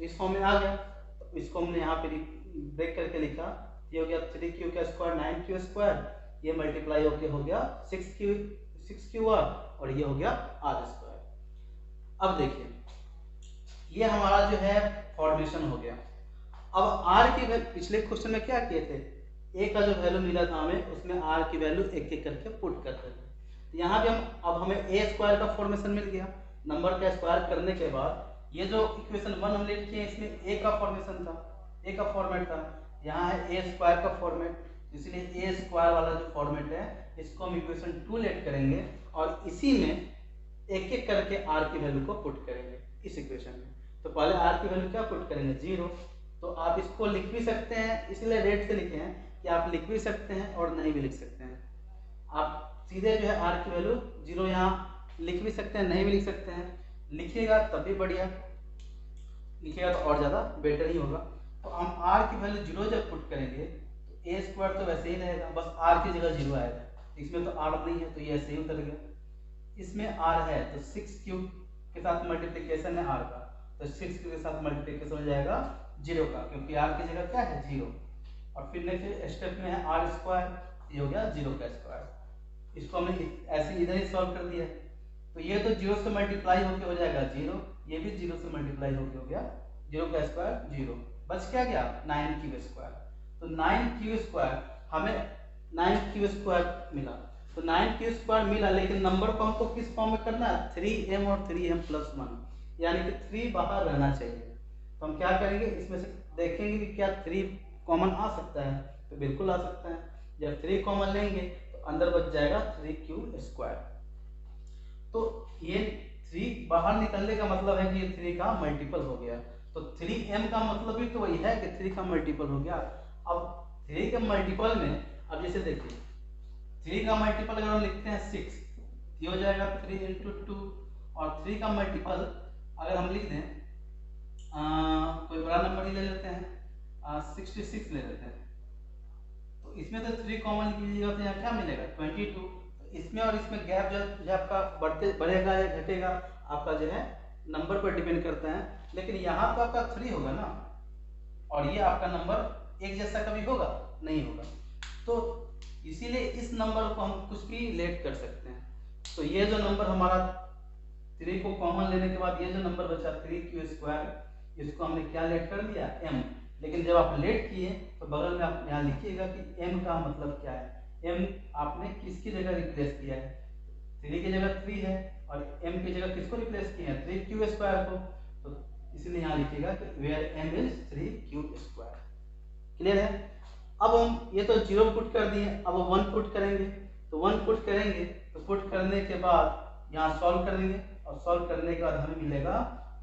इस फॉर्म में आ गया, तो इसको हमने यहाँ पे ब्रेक करके लिखा, ये हो गया 3Q का स्क्वायर 9Q स्क्वायर, ये मल्टीप्लाई होके हो गया 6QR, और ये हो गया R स्क्वायर। अब देखिए ये हमारा जो है फॉर्मेशन हो गया। अब R की पिछले क्वेश्चन में क्या किए थे, A का जो वैल्यू मिला था हमें, उसमें R की वैल्यू एक एक करके पुट करते थे, तो यहाँ भी हम अब हमें a स्क्वायर का फॉर्मेशन मिल गया, नंबर का स्क्वायर करने के बाद ये जो इक्वेशन 1 हम लेट किए इसमें a का फॉर्मेशन था, a का फॉर्मेट था, यहाँ है a स्क्वायर का फॉर्मेट, इसलिए a स्क्वायर वाला जो फॉर्मेट है इसको हम इक्वेशन 2 लेट करेंगे और इसी में एक एक करके r की वैल्यू को पुट करेंगे इस इक्वेशन में। तो पहले r की वैल्यू क्या पुट करेंगे 0, तो आप इसको लिख भी सकते हैं, इसलिए रेट से लिखे हैं कि आप लिख भी सकते हैं और नहीं भी लिख सकते हैं। आप सीधे जो है आर की वैल्यू 0 यहाँ लिख भी सकते हैं, नहीं भी लिख सकते हैं, लिखिएगा तब भी बढ़िया, लिखिएगा तो और ज़्यादा बेटर ही होगा। तो हम आर की वैल्यू 0 जब पुट करेंगे तो ए स्क्वायर तो वैसे ही रहेगा, बस आर की जगह 0 आएगा। इसमें तो आर नहीं है तो ये ऐसे ही उतर गया। इसमें आर है तो 6 क्यूब के साथ मल्टीप्लिकेशन है आर का, तो 6 क्यूब के साथ मल्टीप्लिकेशन हो जाएगा 0 का, क्योंकि आर की जगह क्या है 0। और फिर नेक्स्ट स्टेप में है आर स्क्वायर, ये हो गया 0 का स्क्वायर। इसको हमने ऐसे इधर ही सॉल्व कर दिया। तो ये तो 0 से मल्टीप्लाई होकर हो जाएगा 0, ये भी 0 से मल्टीप्लाई होकर हो गया 0 का स्क्वायर 0, बच क्या गया 9 क्यूब स्क्वायर। तो 9 क्यूब स्क्वायर हमें 9 क्यूब स्क्वायर मिला। तो 9 क्यूब स्क्वायर मिला, लेकिन नंबर को हमको किस फॉर्म में करना है 3m और 3m प्लस 1, यानी कि 3 बाहर रहना चाहिए। तो हम क्या करेंगे, इसमें से देखेंगे कि क्या 3 कॉमन आ सकता है, तो बिल्कुल आ सकता है। जब 3 कॉमन लेंगे तो अंदर बच जाएगा 3 क्यूब स्क्वायर। तो ये 3 बाहर निकलने का मतलब है कि ये 3 का मल्टीपल हो गया। तो 3m का मतलब भी तो वही है कि 3 का मल्टीपल हो गया। अब 3 के मल्टीपल में, अब जैसे देखिए 3 का मल्टीपल अगर हम लिखते हैं 6, ये हो जाएगा 3 इंटू 2, और 3 का मल्टीपल अगर हम लिख दें कोई बड़ा नंबर ही ले लेते हैं, 66 ले लेते हैं। तो इसमें तो 3 कॉमन लीजिएगा तो यहाँ क्या मिलेगा 22। तो इसमें और इसमें गैप जो आपका बढ़ेगा या घटेगा आपका जो है नंबर पर डिपेंड करता है, लेकिन यहाँ तो आपका 3 होगा ना, और ये आपका नंबर एक जैसा कभी होगा नहीं होगा। तो इसीलिए इस नंबर को हम कुछ भी लेट कर सकते हैं। तो ये जो नंबर हमारा 3 को कॉमन लेने के बाद ये जो नंबर बचा 3 क्यू स्क्वायर, इसको हमने क्या लेट कर दिया m। लेकिन जब आप लेट किए तो बगल में आप यहाँ लिखिएगा कि m का मतलब क्या है। m आपने किसकी जगह रिप्लेस किया है, 3 की जगह 3 है, और m की जगह किसको रिप्लेस किया है 3 क्यू स्क्वायर को। तो इसलिए यहाँ लिखिएगा कि where m is 3 q square. Clear है। अब हम ये तो 0 पुट कर दिए, अब 1 पुट करेंगे। तो 1 पुट करेंगे तो पुट करने के बाद यहाँ सॉल्व करेंगे, और सॉल्व करने के बाद हमें मिलेगा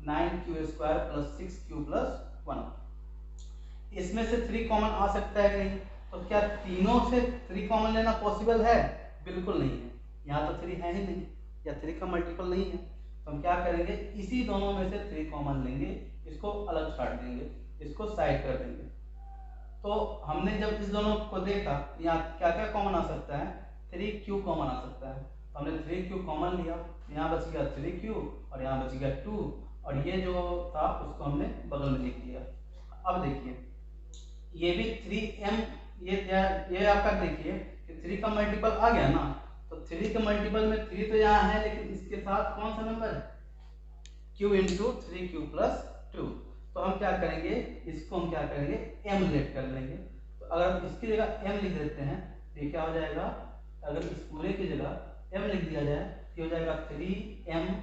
9 Q square plus 6 Q plus 1। इसमें से 3 कॉमन आ सकता है कि नहीं, तो क्या तीनों से 3 कॉमन लेना पॉसिबल है, बिल्कुल नहीं है। यहाँ तो 3 है ही नहीं, या 3 का मल्टीपल नहीं है। तो हम क्या करेंगे, इसी दोनों में से 3 कॉमन लेंगे, इसको अलग छाट देंगे, इसको साइड कर देंगे। तो हमने जब इस दोनों को देखा, यहाँ क्या क्या कॉमन आ सकता है 3q कॉमन आ सकता है। तो हमने 3q कॉमन लिया, यहाँ बच गया 3q और यहाँ बच गया 2, और ये जो था उसको हमने बगल में लिख दिया। अब देखिए ये भी 3m, ये आपका देखिए कि 3 का मल्टीपल आ गया ना, तो 3 के मल्टीपल में 3 तो यहाँ है, लेकिन इसके साथ कौन सा नंबर है q इंटू 3q प्लस 2। तो हम क्या करेंगे, इसको हम क्या करेंगे m लेट कर लेंगे। तो अगर इसकी जगह m लिख देते हैं तो ये क्या हो जाएगा, अगर इस पूरे की जगह m लिख दिया जाए तो हो जाएगा 3m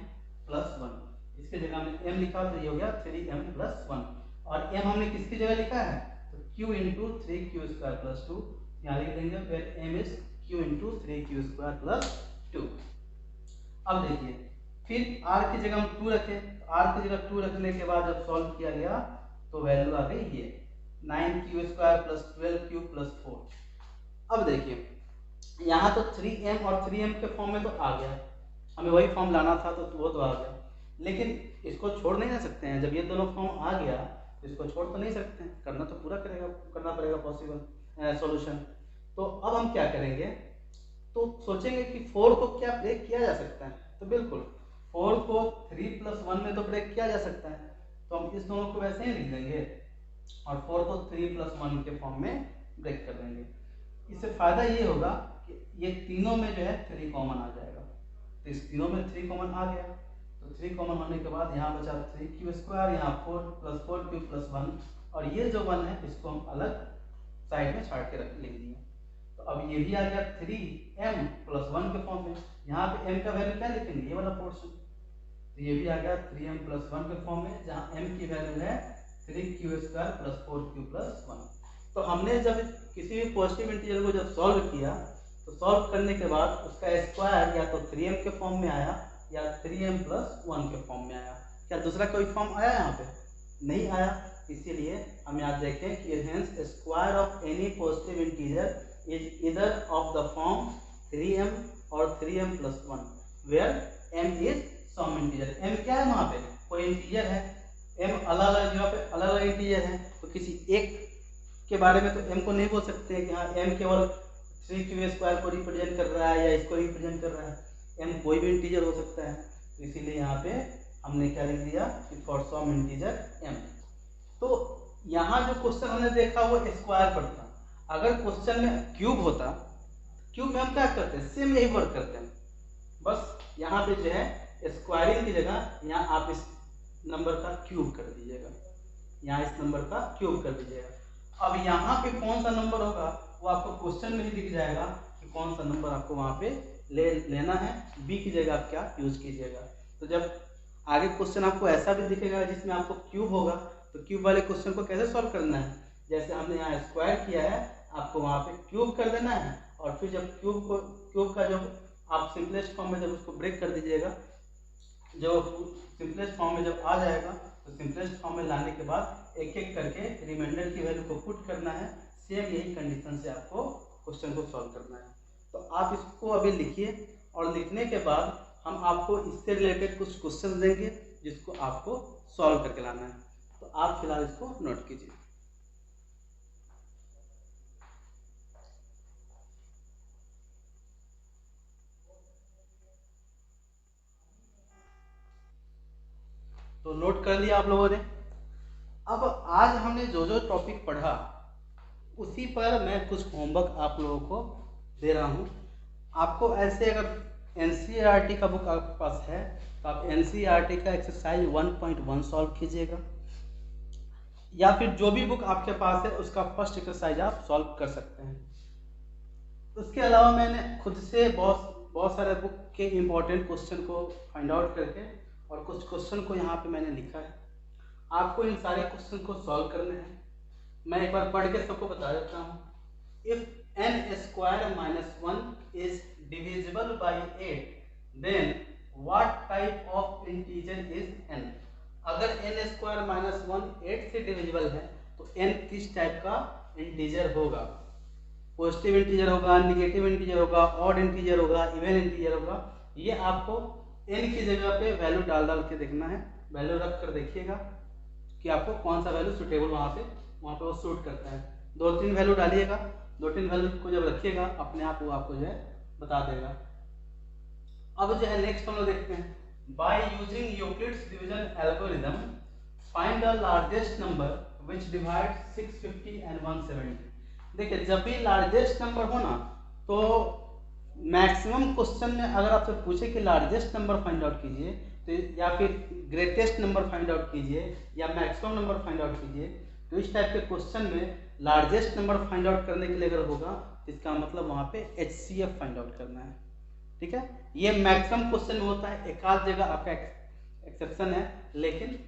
प्लस 1। इसके जगह में m लिखा तो ये हो गया 3m प्लस 1, और m हमने किसकी जगह लिखा है तो q into 3q square plus 2, यहाँ लिख देंगे फिर m is q into 3q square plus 2। अब देखिए फिर r की जगह हम 2 रखें, तो r की जगह 2 रखने के बाद जब सॉल्व किया गया तो वैल्यू आ गई ये 9q square plus 12q plus 4। अब देखिए यहाँ तो 3m और 3m के फॉर्म में तो आ गया, हमें वही फॉर्म लाना था तो वो तो आ गया, लेकिन इसको छोड़ नहीं ना सकते हैं। जब ये दोनों फॉर्म आ गया तो इसको छोड़ तो नहीं सकते हैं, करना तो पूरा करना पड़ेगा पॉसिबल सॉल्यूशन। तो अब हम क्या करेंगे, तो सोचेंगे कि 4 को क्या ब्रेक किया जा सकता है, तो बिल्कुल 4 को 3 प्लस 1 में तो ब्रेक किया जा सकता है। तो हम इस दोनों को वैसे ही लिख देंगे और 4 को 3 प्लस 1 के फॉर्म में ब्रेक कर देंगे। इससे फायदा ये होगा कि ये तीनों में जो है 3 कॉमन आ जाएगा। तो इस तीनों में 3 कॉमन आ गया, तो 3 कॉमन होने के बाद यहाँ बचा 3q स्क्वायर, यहाँ 4 प्लस 4q प्लस 1, और ये जो 1 है इसको हम अलग साइड में छाट के लिख दिए। तो अब ये भी आ गया 3m प्लस 1 के फॉर्म में। यहाँ पे m का वैल्यू क्या लिखेंगे, ये वाला पोर्शन, तो ये भी आ गया 3m प्लस 1 के फॉर्म में, जहाँ m की वैल्यू है 3q square plus 4q plus 1। तो हमने जब किसी भी पॉजिटिव इंटीजर को जब सॉल्व किया तो सॉल्व करने के बाद उसका स्क्वायर या तो 3m के फॉर्म में आया या 3m प्लस 1 के फॉर्म में आया। क्या दूसरा कोई फॉर्म आया यहाँ पे, नहीं आया। इसीलिए हम यहाँ देखें कि hence square of any positive integer is either of the form 3m और 3m+1 where m is some integer. m क्या है वहाँ पे, कोई इंटीजर है। m अलग अलग जगह पे अलग अलग इंटीजर है, तो किसी एक के बारे में तो m को नहीं बोल सकते हैं कि हाँ m केवल 3q² को रिप्रेजेंट कर रहा है या इसको रिप्रेजेंट कर रहा है। m कोई भी इंटीजर हो सकता है, तो इसीलिए यहाँ पे हमने क्या लिख दिया कि फॉर सम इंटीजर m। तो यहाँ जो क्वेश्चन हमने देखा वो स्क्वायर पर था। अगर क्वेश्चन में क्यूब होता, क्यूब में हम क्या करते हैं, सेम यही वर्क करते हैं, बस यहाँ पे जो है स्क्वायरिंग की जगह यहाँ आप इस नंबर का क्यूब कर दीजिएगा, यहाँ इस नंबर का क्यूब कर दीजिएगा। अब यहाँ पे कौन सा नंबर होगा वो आपको क्वेश्चन में ही दिख जाएगा कि कौन सा नंबर आपको वहाँ पे लेना है, बी की जगह आप क्या यूज कीजिएगा। तो जब आगे क्वेश्चन आपको ऐसा भी दिखेगा जिसमें आपको क्यूब होगा, तो क्यूब वाले क्वेश्चन को कैसे सॉल्व करना है, जैसे हमने यहाँ स्क्वायर किया है आपको वहाँ पे क्यूब कर देना है, और फिर जब क्यूब का जब आप सिंपलेस्ट फॉर्म में जब उसको ब्रेक कर दीजिएगा, जब सिंपलेस्ट फॉर्म में जब आ जाएगा तो सिंपलेस्ट फॉर्म में लाने के बाद एक एक करके रिमाइंडर की वैल्यू को पुट करना है। सेम यही कंडीशन से आपको क्वेश्चन को सॉल्व करना है। तो आप इसको अभी लिखिए, और लिखने के बाद हम आपको इससे रिलेटेड कुछ क्वेश्चन देंगे जिसको आपको सॉल्व करके लाना है। तो आप फिलहाल इसको नोट कीजिए। तो नोट कर लिया आप लोगों ने। अब आज हमने जो जो टॉपिक पढ़ा उसी पर मैं कुछ होमवर्क आप लोगों को दे रहा हूँ। आपको ऐसे अगर एनसीईआरटी का बुक आपके पास है तो आप एनसीईआरटी का एक्सरसाइज 1.1 सॉल्व कीजिएगा, या फिर जो भी बुक आपके पास है उसका फर्स्ट एक्सरसाइज आप सॉल्व कर सकते हैं। उसके अलावा मैंने खुद से बहुत सारे बुक के इम्पोर्टेंट क्वेश्चन को फाइंड आउट करके और कुछ क्वेश्चन को यहाँ पे मैंने लिखा है। आपको इन सारे क्वेश्चन को सॉल्व करने हैं। मैं एक बार पढ़ के सबको बता देता हूँ। If n² - 1 is divisible by 8 then what type of integer is n। अगर n² - 1 8 से डिविजिबल है तो n किस टाइप का इंटीजर होगा, पॉजिटिव इंटीजर होगा, निगेटिव इंटीजर होगा, ऑड इंटीजर होगा, इवन इंटीजर होगा। ये आपको n की जगह पे वैल्यू डाल के देखना है। वैल्यू रख कर देखिएगा कि आपको कौन सा वैल्यू सुटेबल वहाँ पे वो सूट करता है। 2-3 वैल्यू डालिएगा, 2-3 वैल्यू को जब रखिएगा अपने आप वो आपको जो है बता देगा। अब जो है नेक्स्ट हम लोग देखते हैं, by using Euclid's division algorithm find the largest number which divides 650 and 170। देखिए जब भी लार्जेस्ट नंबर हो ना तो मैक्सिमम क्वेश्चन में अगर आपसे पूछे कि लार्जेस्ट नंबर फाइंड आउट कीजिए तो या फिर ग्रेटेस्ट नंबर फाइंड आउट कीजिए या मैक्सिमम नंबर फाइंड आउट कीजिए, तो इस टाइप के क्वेश्चन में लार्जेस्ट नंबर फाइंड आउट करने के लिए अगर होगा इसका मतलब वहाँ पे HCF फाइंड आउट करना है। ठीक है, ये मैक्सिमम क्वेश्चन में होता है, एक आध जगह आपका एक्सेप्शन है, लेकिन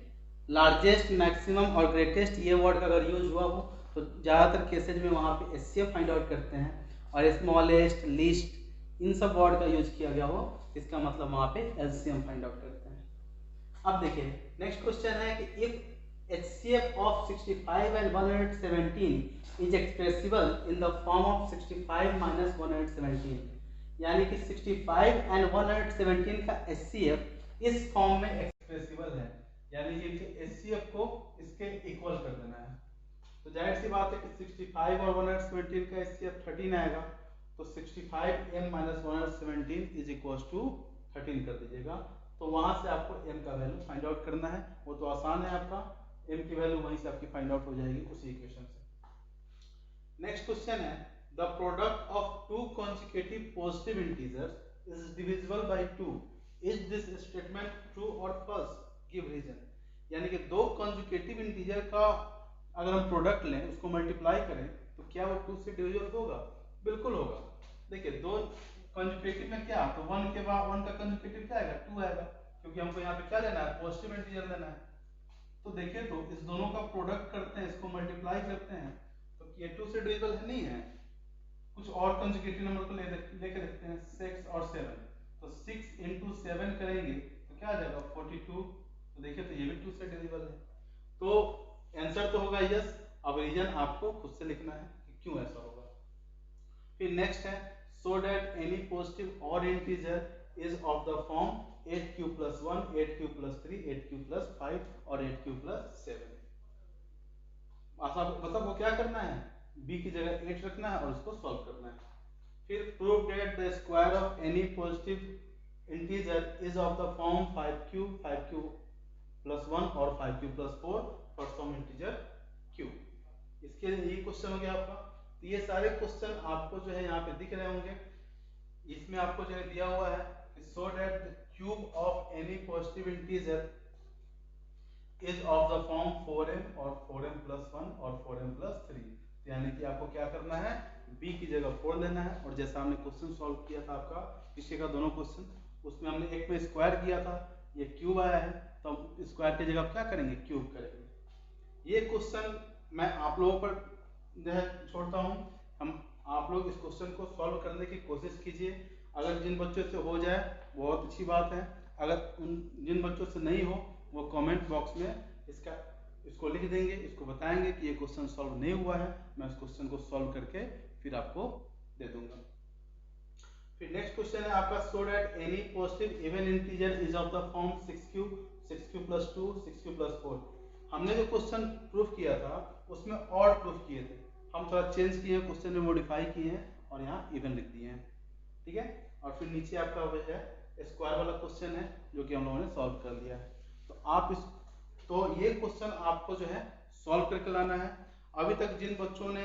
लार्जेस्ट, मैक्सिमम और ग्रेटेस्ट ये वर्ड का अगर यूज हुआ हो तो ज़्यादातर केसेज में वहाँ पे HCF फाइंड आउट करते हैं, और स्मॉलेस्ट, लीस्ट इन सब वर्ड का यूज किया गया हो इसका मतलब वहाँ पे LCM फाइंड आउट करते हैं। अब देखिए नेक्स्ट क्वेश्चन है कि if HCF of 65 and 117 is expressible in the form of 65 minus 117, यानी कि 65 and 117 का HCF इस फॉर्म में एक्सप्रेसिबल है, यानी कि HCF को इसके इक्वल कर देना है। तो जाहिर सी बात है कि 65 और 117 का HCF 13 आएगा, तो 65m - 117 इज इक्वल टू 13 कर दीजिएगा। तो वहां से आपको m का वैल्यू फाइंड आउट करना है, वो तो आसान है आपका, m की वैल्यू वहीं से आपकी फाइंड आउट हो जाएगी उसी इक्वेशन से। नेक्स्ट क्वेश्चन है, the product of two consecutive positive integers is divisible by 2, is this statement true और फॉल्स, गिव रीजन। यानी कि दो कॉन्जिक्यूटिव इंटीजर का अगर हम प्रोडक्ट लें, उसको मल्टीप्लाई करें तो क्या वो 2 से डिविजिबल होगा? बिल्कुल होगा। देखिए दो कंजुगेटिव में क्या, तो 1 के बाद 1 का कंजुगेटिव क्या आएगा? 2 आएगा, क्योंकि हमको यहाँ पे क्या लेना है? पॉजिटिव इंटीजर लेना है। तो देखिए तो इस दोनों का प्रोडक्ट करते हैं, इसको मल्टीप्लाई करते हैं, तो ये 2 से डिविजिबल है नहीं है। कुछ और कंजुगेटिव नंबर को लेके देखते हैं, 6 और 7, तो 6 × 7 करेंगे तो क्या आ जाएगा? 42। तो देखिए तो ये भी 2 से डिविजिबल है, तो आंसर तो होगा यस। अब रीजन आपको खुद से लिखना है कि क्यों ऐसा होगा। फिर नेक्स्ट है, so that any positive odd integer is of the form 8q plus 1, 8q plus 3, 8q plus 5 और 8q plus 7। मतलब वो क्या करना है, b की जगह 8 रखना है और उसको सॉल्व करना है। फिर prove that the square of any positive integer is of the form 5q, 5q plus 1 और 5q plus 4 for some integer q। इसके लिए ये क्वेश्चन हो गया आपका। तो ये सारे क्वेश्चन आपको जो है यहाँ पे दिख रहे होंगे। इसमें आपको जो है दिया हुआ है so that the cube of any positive integer is of the form 4m और 4m plus 1 और 4m plus 3। यानी कि आपको क्या करना है, b की जगह 4 लेना है और जैसा हमने क्वेश्चन सॉल्व किया था आपका पिछले का दोनों क्वेश्चन, उसमें हमने एक में स्क्वायर किया था, ये क्यूब आया है तो हम स्क्वायर की जगह क्या करेंगे, क्यूब करेंगे। ये क्वेश्चन मैं आप लोगों पर जो है छोड़ता हूँ। हम आप लोग इस क्वेश्चन को सॉल्व करने की कोशिश कीजिए। अगर जिन बच्चों से हो जाए बहुत अच्छी बात है, अगर जिन बच्चों से नहीं हो वो कमेंट बॉक्स में इसको लिख देंगे, इसको बताएंगे कि ये क्वेश्चन सॉल्व नहीं हुआ है, मैं इस क्वेश्चन को सॉल्व करके फिर आपको दे दूंगा। फिर नेक्स्ट क्वेश्चन है आपका so that any positive even integer is of the form 6q, 6q plus 2, 6q plus 4। हमने जो क्वेश्चन प्रूफ किया था उसमें और प्रूफ किए थे, हम थोड़ा चेंज किए हैं, क्वेश्चन में मॉडिफाई किए हैं और यहाँ इवन लिख दिए हैं, ठीक है। और फिर नीचे आपका वो है स्क्वायर वाला क्वेश्चन है जो कि हम लोगों ने सॉल्व कर लिया है। तो ये क्वेश्चन आपको जो है सॉल्व करके लाना है। अभी तक जिन बच्चों ने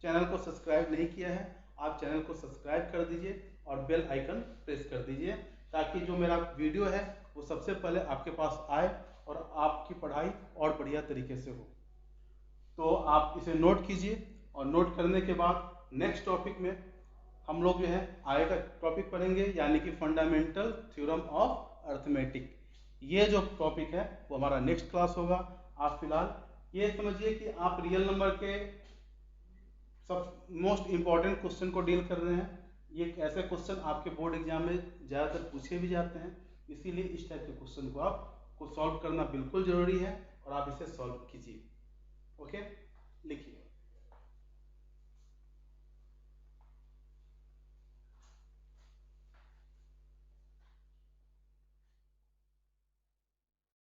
चैनल को सब्सक्राइब नहीं किया है आप चैनल को सब्सक्राइब कर दीजिए और बेल आइकन प्रेस कर दीजिए ताकि जो मेरा वीडियो है वो सबसे पहले आपके पास आए और आपकी पढ़ाई और बढ़िया तरीके से हो। तो आप इसे नोट कीजिए और नोट करने के बाद नेक्स्ट टॉपिक में हम लोग जो है आगे का टॉपिक पढ़ेंगे यानी कि फंडामेंटल थ्योरम ऑफ अर्थमेटिक। ये जो टॉपिक है वो हमारा नेक्स्ट क्लास होगा। आप फिलहाल ये समझिए कि आप रियल नंबर के सब मोस्ट इम्पॉर्टेंट क्वेश्चन को डील कर रहे हैं। ये ऐसे क्वेश्चन आपके बोर्ड एग्जाम में ज़्यादातर पूछे भी जाते हैं, इसीलिए इस टाइप के क्वेश्चन को आपको सॉल्व करना बिल्कुल ज़रूरी है और आप इसे सॉल्व कीजिए। ओके, लिखिए।